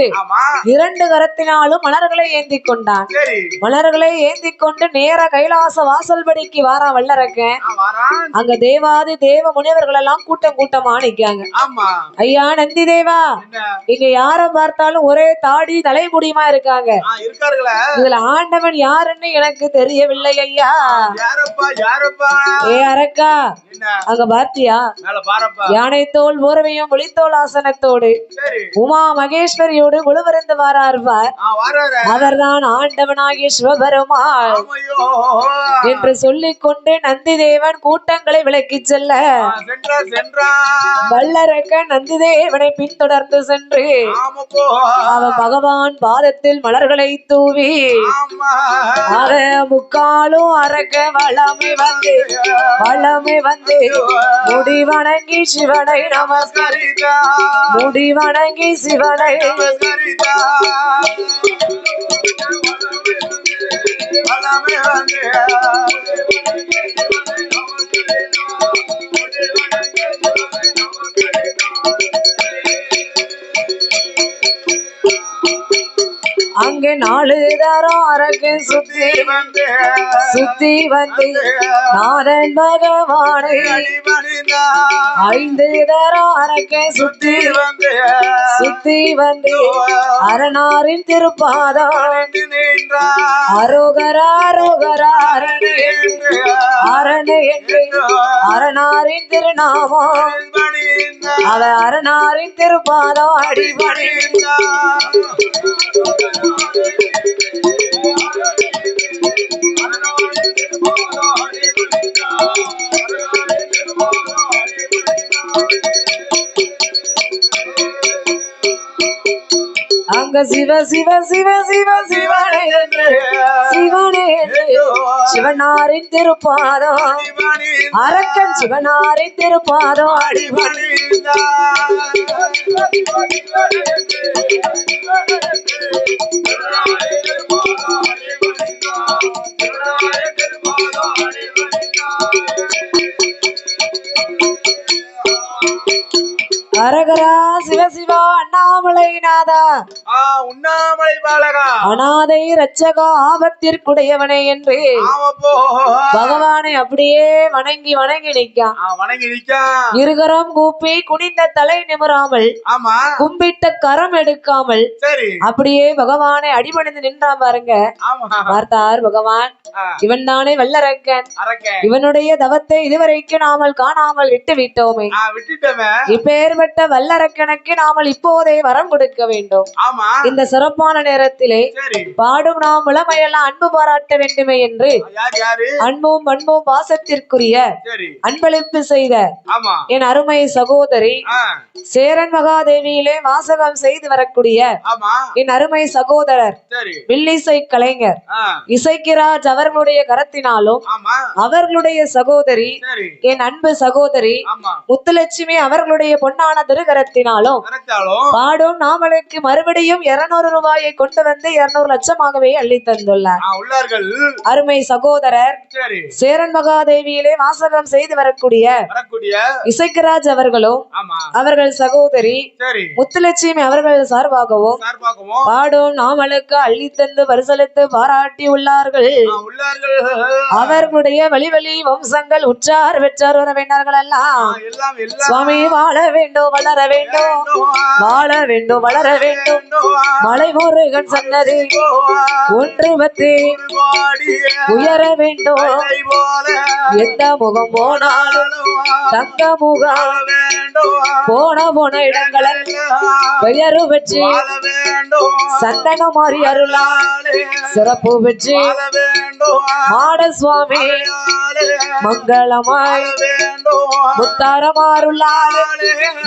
2 கரத்தினாலும் மலர்களை ஏந்தி கொண்டான். மலர்களை ஏந்தி கொண்டு நேரா கைலாச வாசல்படிக்கு வாரான் வல்லரக்க. அங்க தேவாதி தேவ முனிவர்கள் எல்லாம் கூட்டமா நிக்காங்க. ஐயா நந்தி தேவா, இங்க யார பார்த்தாலும் ஒரே தாடி தலைமுடியுமா இருக்காங்க. இருக்கார்களா? இதுல ஆண்டவன் யாருன்னு எனக்கு தெரியவில்லை ஐயா. யாரப்பா யாரப்பா? ஏ அரக்கா, அங்க பார்த்தியா? யானை தோல் போர்வையும் ஒளித்தோல் ஆசனத்தோடு உமா மகேஸ்வரியோடு குழுவிருந்து வாரார்வார். அவர்தான் ஆண்டவனாகிய சிவபெருமாள் என்று சொல்லிக் கொண்டு நந்தி தேவன் கூட்டங்களை விலக்கி செல்ல வல்லரக்க நந்தி தேவனை பின்தொடர்ந்து சென்று அவன் பகவான் பாதத்தில் மலர்களை தூவி அவன் முக்காலும் அரக்க வளமை வந்து முடி வணங்கி சிவனை நமஸ்கரித்தா. முடி வணங்கி சிவனை அங்கே 4 தரம் அரக்கு சுத்தி வந்து நாதன் பகவானை 5 தரம் அரக்கு சுத்தி வந்து அரணாரின் திருப்பாதம் அரோகரா அரோகரா அரணை என்று அரணாரின் திருநாமம் அவ அரணாரின் திருப்பாதம் அடிபடி அங்க சிவ சிவ சிவ சிவ சிவனே என்று சிவனாரின் திருப்பாதம் அரக்கன் சிவனாரின் திருப்பாதம் அடிபடி அரகரா சிவ சிவா அண்ணாமலை நாதா உண்ணாமலை பாலகா அநாதை ரட்சகா ஆபத்திற்குடையவனே என்று பகவானை அப்படியே வணங்கி நிற்கான். இருகரம் கூப்பி குனிந்த தலை நிமிராமல் கும்பிட்ட கரம் எடுக்காமல் அப்படியே பகவானை அடிபணிந்து நின்றான் பாருங்க. பார்த்தார் பகவான், இவன் தானே வல்லரக்கன். இவனுடைய தவத்தை இதுவரைக்கும் நாமல் காணாமல் விட்டு விட்டோமே. இப்பேற்பட்ட வல்லரக்கனுக்கு நாமல் இப்போதே வரம் கொடுக்க வேண்டும். இந்த சிறப்பான நேரத்திலே பாடும் நாம் இளமையெல்லாம் அன்பு பாராட்ட வேண்டுமே என்று அன்பும் பண்பும் பாசத்திற்குரிய அன்பளிப்பு செய்த என் அருமை சகோதரி சேரன் மகாதேவியிலே வாசகம் செய்து வரக்கூடிய என் அருமை சகோதரர் வில்லிசை கலைஞர் இசைக்கிராஜ் அவர்களுடைய கரத்தினாலும் அவர்களுடைய சகோதரி என் அன்பு சகோதரி முத்துலட்சுமி அவர்களுடைய பொன்னான திருகரத்தினாலும் பாடும் நாமளுக்கு மறுபடியும் 200 ரூபாயை கொண்டு வந்து 200 லட்சமாகவே அள்ளி தந்துள்ளார். அருமை சகோதரர் சேரன் மகாதேவியிலே வாசகம் செய்து வரக்கூடிய இசைக்கிராஜ் அவர்களும் அவர்கள் சகோதரி முத்துலட்சுமி அவர்கள் சார்பாகவும் பாடும் நாமளுக்கு அள்ளி தந்து பரிசளித்து பாராட்டி உள்ளார்கள். அவர்களுடைய வழி வம்சங்கள் உற்றார் வெற்றார் உறவினர்கள் எல்லாம் சுவாமி வாழ வேண்டும் வளர வேண்டும், வாழ வேண்டும் வளர வேண்டும், மலை முருகன் சன்னதி ஒன்று பற்றி உயர வேண்டும். எந்த முகம் போனாலும் தங்க முகம் போன இடங்களில் பெயரு வச்சு சந்தனம் மாறி அருளால் சிறப்பு வச்சு மாட சுவாமி மங்களமாய் முத்தாரமாருளால்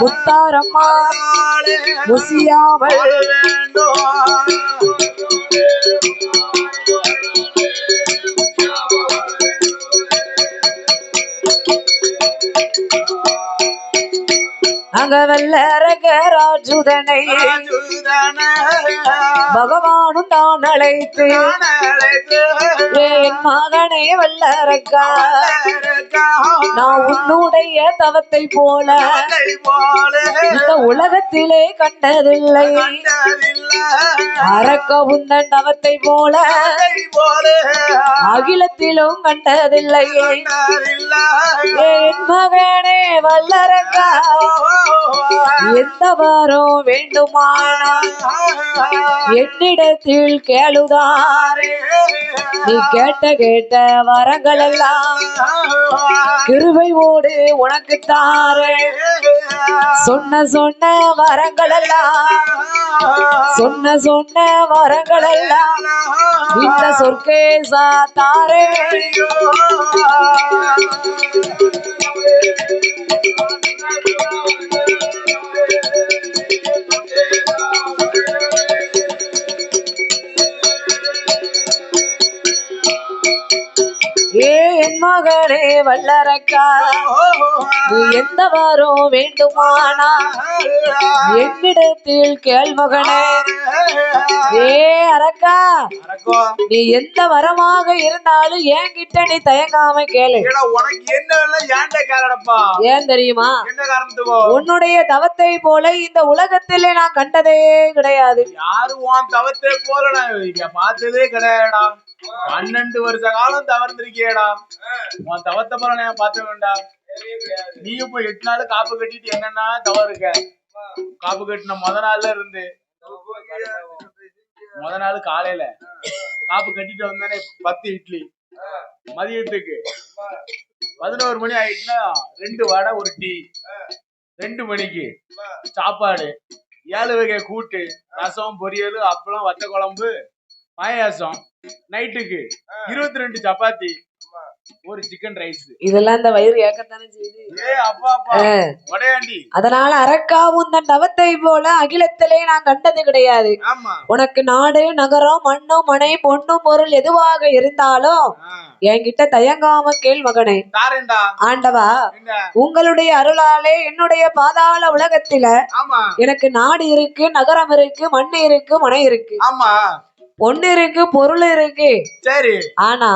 முத்தாரம்மா முசியாமல் அங்க வல்லரகராஜுதனை பகவானும் தான் அழைத்து என் மகனே வல்லரக்கா, நான் உன்னுடைய தவத்தை போல இந்த உலகத்திலே கண்டதில்லை. அரக்க உந்தன் தவத்தை போல அகிலத்திலும் கண்டதில்லை. என் மகனே வல்லரக்கா, எந்த வரம் வேண்டுமானா என்னிடத்தில் கேளுதாரே. நீ கேட்ட வரங்கள் எல்லாம் கிருபையோடு உனக்கு தாரே. சொன்ன வரங்கள் எல்லாம் சொன்ன வரங்கள் எல்லாம் இந்த சொற்கேசா தாரே. என் மகனே வல்லரக்கா, நீ எந்த வரம் வேண்டுமானா என்னிடத்தில் கேள்மகனே. அரக்கா, நீ எந்த வரமாக இருந்தாலும் என்கிட்ட நீ தயங்காம கேளு. உனக்கு என்ன ஏன் தெரியுமா? உன்னுடைய தவத்தை போல இந்த உலகத்திலே நான் கண்டதே கிடையாது. யாரும் உன் தவத்தை போல நான் பார்த்ததே கிடையாடா. 12 வருஷ காலம் தவறுந்திருக்கியடா. உன் தவத்தை போல நான் பார்த்த வேண்டாம். நீ இப்ப 8 நாள் காப்பு கட்டிட்டு என்னன்னா தவறு இருக்க. காப்பு கட்டின முத நாள் காலையில காப்பு கட்டிட்டு வந்தானே 10 இட்லி, மதியத்துக்கு 11 மணி ஆயிடுச்சுன்னா 2 வடை 1 டீ, 2 மணிக்கு சாப்பாடு, 7 வகை கூட்டு, ரசம், பொரியல், அப்பளம், வத்த குழம்பு, பாயாசம், நைட்டுக்கு 22 சப்பாத்தி, 1 சிக்கன் ரைஸ். இதெல்லாம் இந்த வயிறு ஏக்கத்தானே செய்யுது. அதனால அரக்கா, உந்தன் தவத்தை போல அகிலத்திலே நான் கண்டது கிடையாது. உனக்கு நாடு, நகரம், மண்ணு, மனை, பொண்ணு, பொருள் எதுவாக இருந்தாலும் என்கிட்ட தயங்காம கேள் மகனே. ஆண்டவா, உங்களுடைய அருளாலே என்னுடைய பாதாள உலகத்தில எனக்கு நாடு இருக்கு, நகரம் இருக்கு, மண்ணு இருக்கு, மனை இருக்கு, பொண்ணு இருக்கு, பொருள் இருக்கு. சரி, ஆனா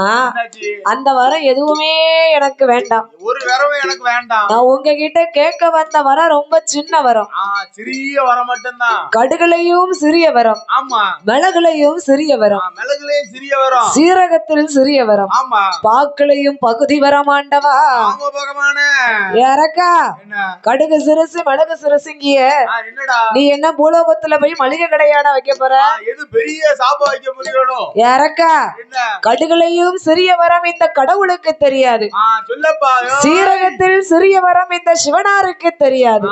அந்த வரம் எதுவுமே எனக்கு வேண்டாம். ஒரு வரவும் எனக்கு வேண்டாம். நான் உங்ககிட்ட கேட்க வந்த வரம் ரொம்ப சின்ன வரம். சிறிய வரம் மட்டும்தான். கடுகுலையும் சிறிய வரம். ஆமா. மிளகுலையும் சிறிய வரம். மிளகுலையும் சிறிய வரம். சீரகத்தில் சிறிய வரம். ஆமா. பாக்குலையும் பகுதி வரம். ஆண்டவா, ஏறக்கா, கடுகு சிறுசு மிளகு சிறுசுங்கிய நீ என்ன பூலோகத்துல போய் மளிகை கடையாட வைக்க போற? எது பெரிய சாப்பாடு யாரக்கா, கடுகுலையும் சிறிய வரம் இந்த கடவுளுக்கு தெரியாது. சீரகத்தில் சிறிய வரம் இந்த சிவனாருக்கு தெரியாது.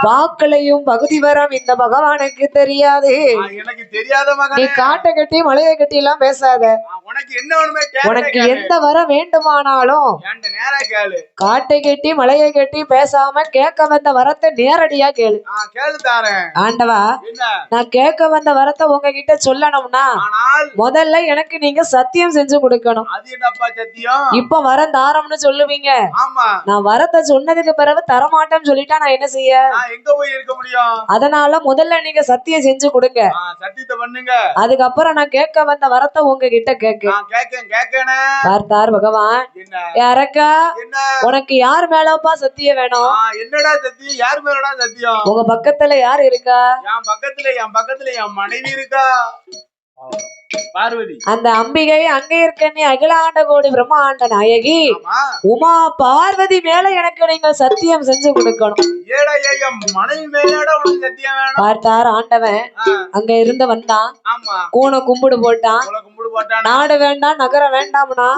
வாக்களையும் பகுதி வரம் இந்த பகவானுக்கு தெரியாது. எனக்கு தெரியாத மகனே, நீ காட்டை கட்டி மலையை கட்டி எல்லாம் பேசாத. உனக்கு எந்த வரம் வேண்டுமானாலும் காட்டை கட்டி மலையை கட்டி பேசாம கேட்க வந்த வரத்தை நேரடியா கேளு. ஆண்டவா, நான் கேட்க வந்த வரத்தை உங்ககிட்ட சொல்லணும்னா முதல்ல எனக்கு நீங்க சத்தியம் செஞ்சு கொடுக்கணும். இப்ப வரம் தாரம்னு சொல்லுவீங்க. நான் வரத்தை சொன்னதுக்கு பிறகு தரமாட்டேன்னு சொல்லிட்டா நான் என்ன செய்ய? எங்க போய் இருக்க முடியும்? அதனால முதல்ல நீங்க சத்தியம் செஞ்சு கொடுங்க. சத்தியத்தை பண்ணுங்க. அதுக்கப்புறம் நான் கேட்க வந்த வரத்தை உங்ககிட்ட பார்த்தார் பகவான். யாரக்கா, உனக்கு யார் மேலப்பா சத்தியம் வேணும்? என்னடா சத்தியம்? யார் மேலடா சத்தியம்? உங்க பக்கத்துல யார் இருக்கா? என் பக்கத்துல என் மனைவி இருக்கா, பார்வதி. அந்த அம்பிகை அங்கே இருக்க நீ அகிலாண்ட கோடி பிரம்மாண்ட நாயகி உமா பார்வதி மேல எனக்கு நீங்க சத்தியம் செஞ்சு கொடுக்கணும். பார்த்தார் ஆண்டவன். அங்க இருந்து வந்தான், கூனை கும்பிடு போட்டான். நாடு வேண்டாம், நகரம் வேண்டாம்னா,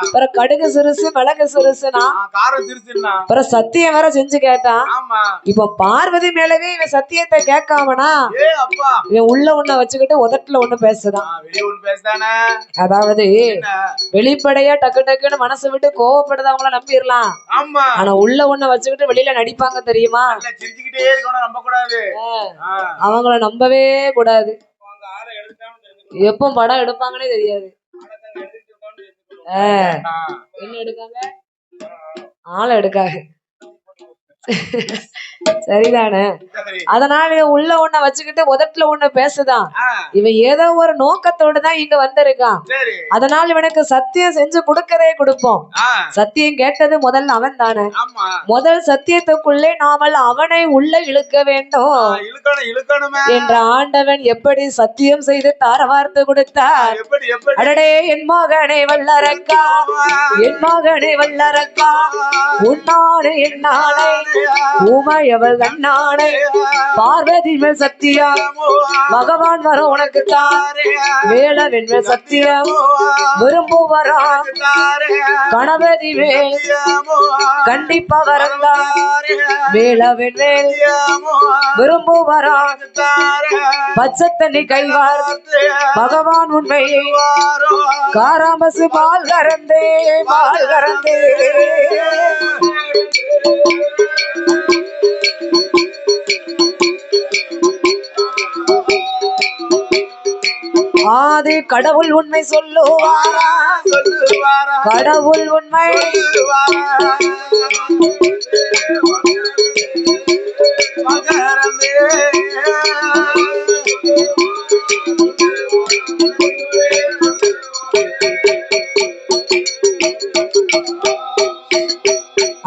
அப்புறம் கடுகு சிறுசு மிளகு சிறுசுனா, அப்புறம் சத்தியம் வேற செஞ்சு கேட்டான். இப்ப பார்வதி மேலவே இவன் சத்தியத்தை கேட்காமனா இவன் உள்ள ஒண்ண வச்சுக்கிட்டு உதட்டுல ஒண்ணு பேசுதான். அதாவது வெளிப்படையா டக்கு டக்குன்னு மனசு விட்டு கோவப்படுறவங்கள நம்பிடலாம். ஆனா உள்ள ஒண்ண வச்சுக்கிட்டு வெளியில நடிப்பாங்க தெரியுமா? அவங்கள நம்பவே கூடாது. எப்ப படம் எடுப்பாங்கன்னே தெரியாது. என்ன எடுக்காங்க? ஆளை எடுக்காங்க. சரிதானே? அதனால உள்ள ஒண்ண வச்சுக்கிட்டு உதட்டுல ஒண்ணு பேசுதான். இவன் ஏதோ ஒரு நோக்கத்தோடு தான் இங்க வந்திருக்கான். அதனால இவனுக்கு சத்தியம் செஞ்சு கொடுப்போம். சத்தியம் கேட்டது முதல்ல அவன் தானே. முதல் சத்தியத்துக்குள்ளே நாமல் அவனை உள்ள இழுக்க வேண்டும் என்ற ஆண்டவன் எப்படி சத்தியம் செய்து தார வார்த்தை கொடுத்தார். அடடே என் மகனே வல்லரக்கா, என் மகனே வல்லரக்கா, உன்னாடு என்னாலே உமையவள் தன்னானே பார்வதி மேல் சத்தியா பகவான் வரும் உனக்கு தாரே வேளவன் மேல் சத்தியம் விரும்புவரா கணபதி மேல் கண்டிப்பா வரந்தார் வேளவன் மேல் விரும்புவரா பச்சை தண்ணி கைவார் பகவான் உண்மையை காராமசு பால் கறந்தே பால் கறந்தே ஆதி கடவுள் உண்மை சொல்லுவாரா கடவுள் உண்மை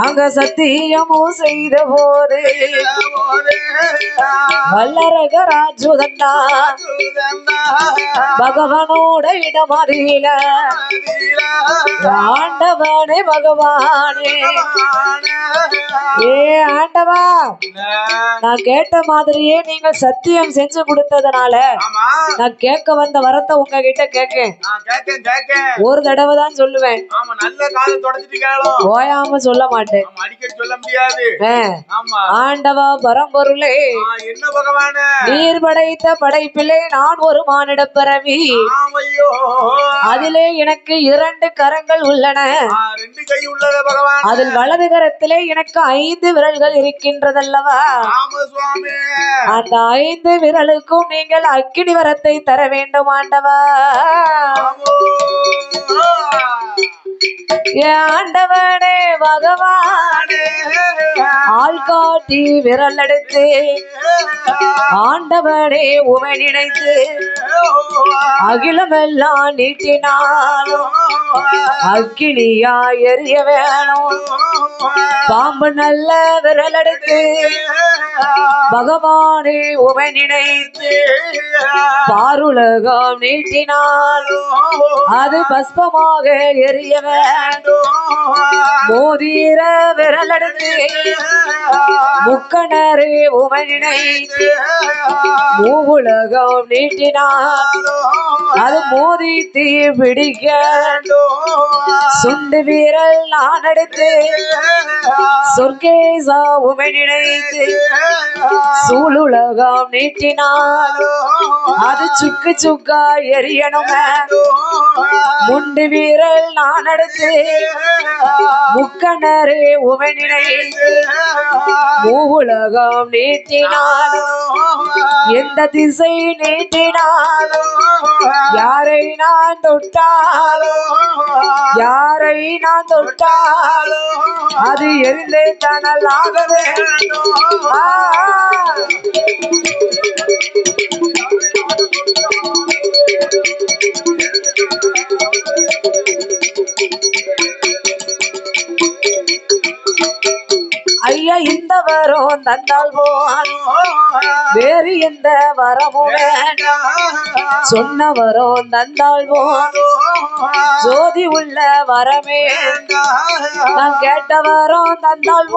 அங்க சத்தியமோ செய்த போது வல்லரகராஜுதண்டா பகவானோட இடமதியில ஆண்டவனே பகவானே ஏ ஆண்டவா நான் கேட்ட மாதிரியே நீங்க சத்தியம் செஞ்சு கொடுத்ததுனால நான் கேட்க வந்த வரத்தை உங்ககிட்ட கேட்கேன் ஒரு தடவை தான் சொல்லுவேன் ஓயாம சொல்ல மாட்டேன் சொல்ல முடியாது ஆண்டவா பரம்பொருளே என்ன பகவான நீர் படைத்த படைப்பிலே நான் ஒரு மானிட பிறவி அதிலே எனக்கு 2 கரங்கள் உள்ளன 2 கை உள்ளது பகவான் அதில் வலது கரத்திலே எனக்கு 5 விரல்கள் இருக்கின்றதல்லவா அந்த 5 விரலுக்கும் நீங்கள் அக்கினி வரத்தை தர வேண்டும் ஆண்டவா ஆண்டவனே பகவானே ஆள்காட்டி விரல் எடுத்து ஆண்டவனே உமை நினைத்து அகிலமெல்லாம் நீட்டினாலும் அக்கினியா எரிய வேணும் பாம்பு நல்ல விரல் எடுத்து பகவானே உமை நினைத்து பாருலகம் நீட்டினாலும் அது பஸ்பமாக எரிய வேண்டும் மோதிர விரல் எடுத்து முக்கணரே உமை நினைத்து மூவுலகம் நீட்டினாலும் அது மோதி தீ பிடிக்க சுண்டு வீரல் நான் எடுத்து சொர்க்கேசா உமை நினைத்து சூளுலகம் நீட்டினாலும் அது சுக்கு சுக்கா எரியணும் முண்டு வீரல் நான் எடுத்து முக்கணரே உமை நினைத்து மூவுலகம் நீட்டினாலும் எந்த திசை நீட்டினாலும் யாரை நான் தொட்டாலும் யாரை நான் தொட்டாலும் அது எரிந்தே தனலாக வேண்டும் ஐயா இந்த வரம் தந்தால் வேறு எந்த வரமும் வேண்டாம் சொன்ன வரம் தந்தால் ஜோதி உள்ள வரமே நான் கேட்ட வரம் தந்தால்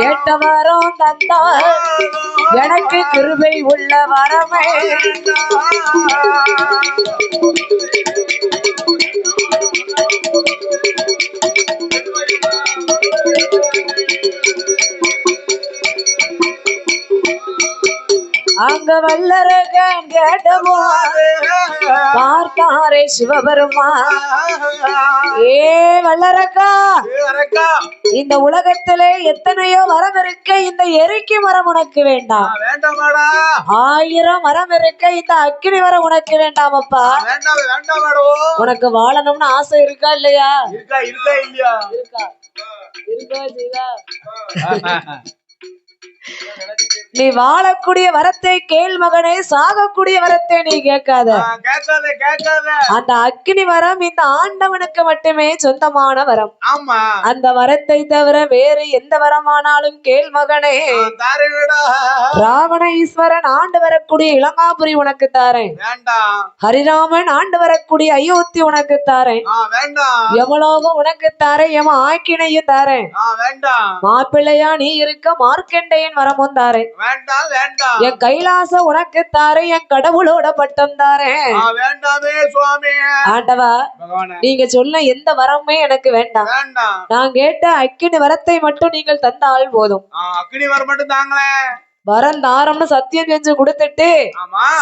கேட்ட வரம் தந்தால் எனக்கு கிருபை உள்ள வரமே அங்க வல்லரகன் கேட்டமோ பார்த்தாரே சிவபெருமா ஏ வல்லரக்கா இந்த உலகத்திலே எத்தனையோ மரம் இருக்க இந்த எரிக்கை மரம் உனக்கு வேண்டாம் 1000 மரம் இருக்க இந்த அக்கினி மரம் உனக்கு வேண்டாம் அப்பா உனக்கு வாழணும்னு ஆசை இருக்கா இல்லையா இருக்கா இருக்கா நீ வாழக்கூடிய வரத்தை கேள் மகனே, சாகக்கூடிய வரத்தை நீ கேட்காத. அந்த அக்னி வரம் இந்த ஆண்டவனுக்கு மட்டுமே சொந்தமான வரம். அந்த வரத்தை தவிர வேறு எந்த வரமானாலும் கேள் மகனே. ராவண ஈஸ்வரன் ஆண்டு வரக்கூடிய இலங்காபுரி உனக்கு தாரேன். ஹரிராமன் ஆண்டு வரக்கூடிய அயோத்தி உனக்கு தாரேன். யமலோகம் உனக்கு தாரேன். யம ஆக்கினையும் தாரேன். மாப்பிள்ளையா நீ இருக்க மார்க்கண்டையன் வரமும் தாரேன். என் கைலாசம் உனக்கு தாரேன். என் கடவுளோட பட்டம் தாரேன். ஆண்டவா, நீங்க சொல்ல எந்த வரமே எனக்கு வேண்டாம். நான் கேட்ட அக்கினி வரத்தை மட்டும் நீங்கள் தந்தால் போதும். அக்கினி வரம் மட்டும் தாங்களே. வரம் தாரம்னு சத்தியம் செஞ்சு கொடுத்துட்டு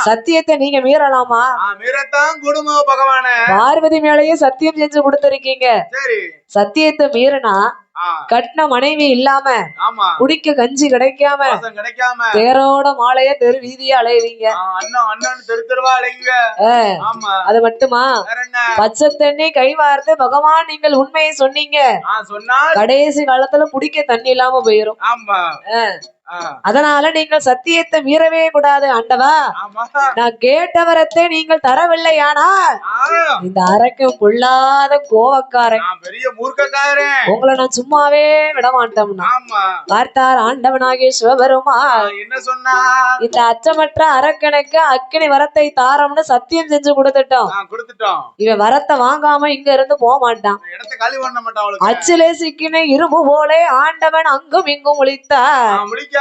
சத்தியத்தை நீங்க மீறலாமா? மீறத்தான் குடும்ப பகவானே. பார்வதி மேலேயே சத்தியம் செஞ்சு கொடுத்திருக்கீங்க. சத்தியத்தை மீறினா கட்டின மனைவி இல்லாம, குடிக்க கஞ்சி கிடைக்காம, தேரோட மாலைய தெரு வீதியா அலைவீங்க. அது மட்டுமா, பச்சை தண்ணி கை வார்த்து பகவான் நீங்கள் உண்மையை சொன்னீங்க. கடைசி காலத்துல குடிக்க தண்ணி இல்லாம போயிரும். அதனால நீங்கள் சத்தியத்தை மீறவே கூடாது. ஆண்டவா, நான் கேட்ட வரத்தை நீங்கள் தரவில்லையானால் இந்த அரக்கம் பொல்லாத கோவக்காரன், பெரிய மூர்க்கக்காரன், உங்களை நான் சும்மாவே விட மாட்டோம்னா பார்த்தார் ஆண்டவனாகிய சிவபெருமான். என்ன சொன்னார்? இந்த அச்சமற்ற அரக்கனுக்கு அக்கினி வரத்தை தாரம்னு சத்தியம் செஞ்சு கொடுத்துட்டோம். இவன் வரத்தை வாங்காம இங்க இருந்து போக மாட்டான். அச்சிலே சிக்கின இரும்பு போல ஆண்டவன் அங்கும் இங்கும் ஒளித்தார்.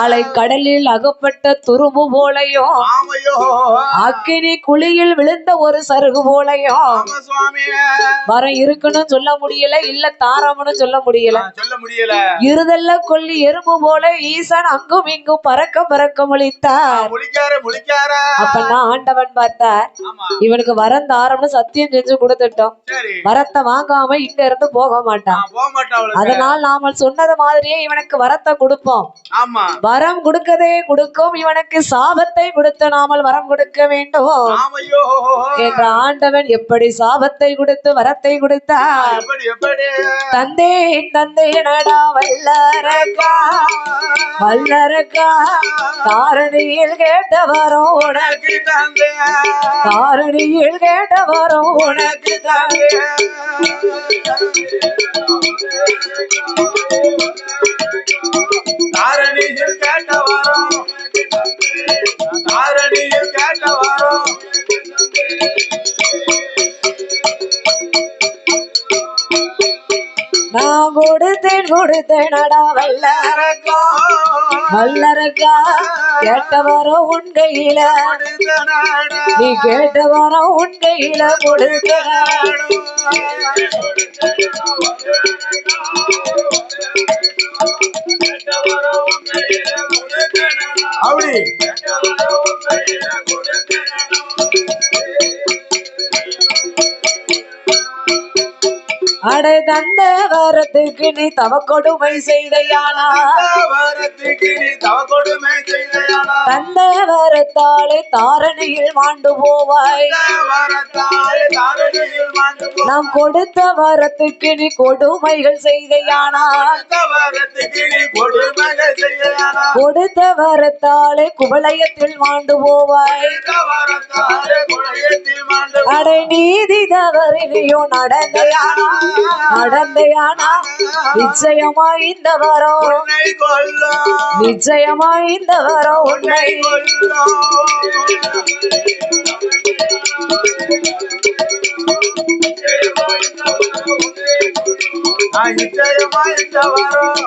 அலை கடலில் அகப்பட்ட துரும்பு போலையும், அக்கினி குழியில் விழுந்த ஒரு சருகு போலையும் வரம் இருக்குன்னு சொல்ல முடியல, இல்ல தாரம்னு சொல்ல முடியல. இருதல்ல கொல்லி எறும்பு போல ஈசன் அங்கும் இங்கும் பறக்க பறக்க முழித்தார். அப்ப ஆண்டவன் பார்த்தார், இவனுக்கு வரம் தாரம்னு சத்தியம் செஞ்சு கொடுத்துட்டோம். வரத்தை வாங்காம இங்க இருந்து போக மாட்டான். அதனால் நாம சொன்னது மாதிரியே இவனுக்கு வரத்தை கொடுப்போம். வரம் கொடுக்கதே கொடுக்கும். இவனுக்கு சாபத்தை கொடுத்து நாமல் வரம் கொடுக்க வேண்டும் என்ற ஆண்டவன் எப்படி சாபத்தை கொடுத்து வரத்தை கொடுத்தார்? தந்தே தந்தே நடா வல்லரக்கா வல்லரக்கா, தாரணியில் கேட்ட வரும் உனக்கு தந்தே, தாரணியில் கேட்ட வரும் உனக்கு தந்தே. தாரணியில் கேட்ட வரோம், தாரணியில் கேட்ட வரோம். நான் கொடுத்தேன் கொடுத்தேன் அடா வல்லரக்கா வல்லரக்கா, கேட்ட வரோம் உன் கையில, நீ கேட்ட வரோம் உன் கையில கொடுத்த. அப்படி அடை தந்த வரத்துக்கு நீ தவ கொடுமை செய்தையானா, தந்த வரத்தாலே தாரணியில் மாண்டு போவாய். நாம் கொடுத்த வரத்துக்கு நீ கொடுமைகள் செய்தையானா, கொடுத்த வரத்தாலே குவளையத்தில் மாண்டு போவாய். அடை நீதி தவறினியோ நடந்தையானா, நடந்தையானா நிச்சயமா இந்த வரம், நிச்சயமா இந்த வரம் உன்னை. நிச்சயமா இந்த வரம்.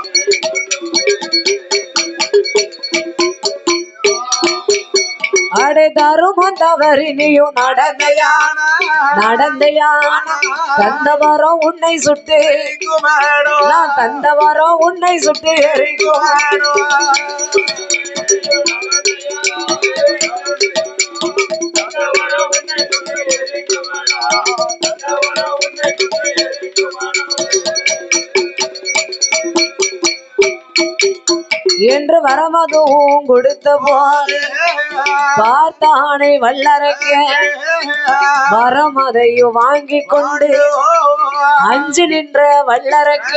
அடை தருமம் தவறினியும் நடந்தையானா, நடந்தையானா தந்த வரம் உன்னை சுட்டு, நான் தந்த வரம் உன்னை சுட்டு எரிக்கும். என்று வரமதுவும் கொடுத்த போது பார்த்தானை வல்லரக்க வரமதையும் வாங்கி கொண்டு அஞ்சு நின்ற வல்லரக்க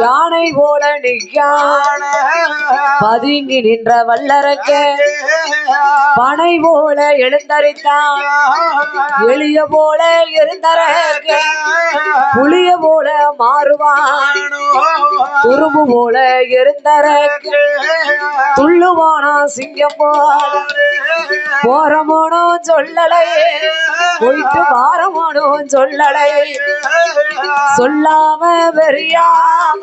யானை போல நிற்கான பதுங்கி நின்ற வல்லரக்க பனை போல எழுந்தரித்தான் எளிய போல இருந்தரக்க புளிய போல மாறுவான் துரும்பு போல இருந்தரக்க துள்ளுவானா சிங்கம் போல போறமோனோ சொல்லலை போயிட்டு வாரமோனோ சொல்லலை சொல்லாம வெறியாம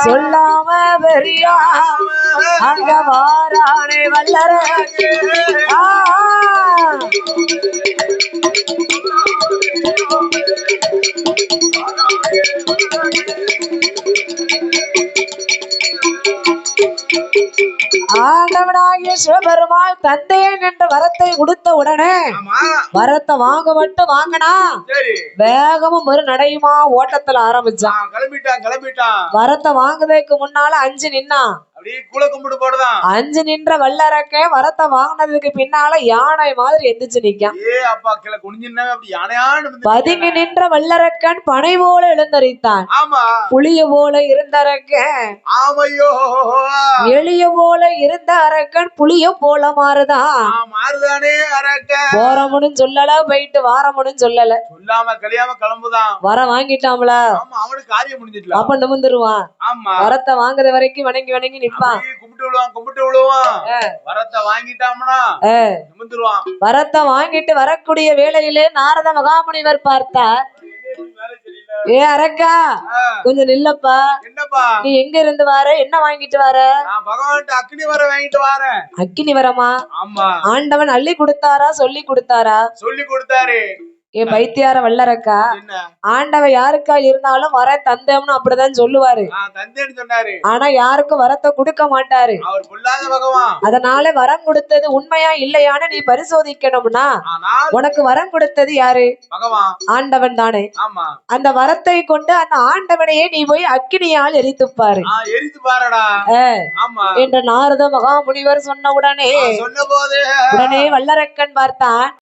சொல்லாம வெறியாம அங்க வாரானே வல்லர ஆண்டவனாகிய சிவபெருமாள் தந்தேன் என்ற வரத்தை கொடுத்த உடனே வரத்தை வாங்க மட்டும் வாங்கினா வேகமும் ஒரு நடையுமா ஓட்டத்துல ஆரம்பிச்சான். கிளம்பிட்டான் வரத்தை வாங்குறதுக்கு முன்னால அஞ்சு நின்னான். அஞ்சு நின்ற வல்லரக்க வரத்தை வாங்கினதுக்கு பின்னால யானை மாதிரி எந்திரிச்சு நிக்கான். பதுங்கி நின்ற வல்லரக்கன் பனை போல எழுந்தரித்தான். புளிய போல இருந்தரக்க எளிய போல இருந்த அரக்கன் புளிய போல மாறுதான். போறமுன்னு சொல்லல போயிட்டு வாரமுன்னு சொல்லல வர வாங்கிட்டாம்ல அப்ப நிமிந்துருவான். வரத்தை வாங்குற வரைக்கும் வணங்கி வணங்கி நிப்பான். வரத்தை வாங்கிட்டு வரக்கூடிய வேளையிலே நாரத மகாமுனிவர் பார்த்தார். ஏ அரக்கா கொஞ்சம் நில்லப்பா, நீ எங்க இருந்து வர, என்ன வாங்கிட்டு வர? அக்கினி வரமா? ஆண்டவன் அள்ளி கொடுத்தாரா சொல்லி கொடுத்தாரா? சொல்லி கொடுத்தாரு. ஏ பைத்தியார வல்லரக்கா, ஆண்டவ யாருக்கா இருந்தாலும் வர தந்தம்னு அப்படிதான் சொல்லுவாரு. ஆனா யாருக்கும் வரத்தை கொடுக்க மாட்டாரு. அதனால வரம் கொடுத்தது உண்மையா இல்லையான்னு நீ பரிசோதிக்கணும்னா உனக்கு வரம் கொடுத்தது யாரு? ஆண்டவன் தானே. அந்த வரத்தை கொண்டு அந்த ஆண்டவனையே நீ போய் அக்கினியால் எரித்துப்பாரு என்ற நாரத மகாமுனிவர் சொன்ன உடனே வல்லரக்கன் பார்த்தான்.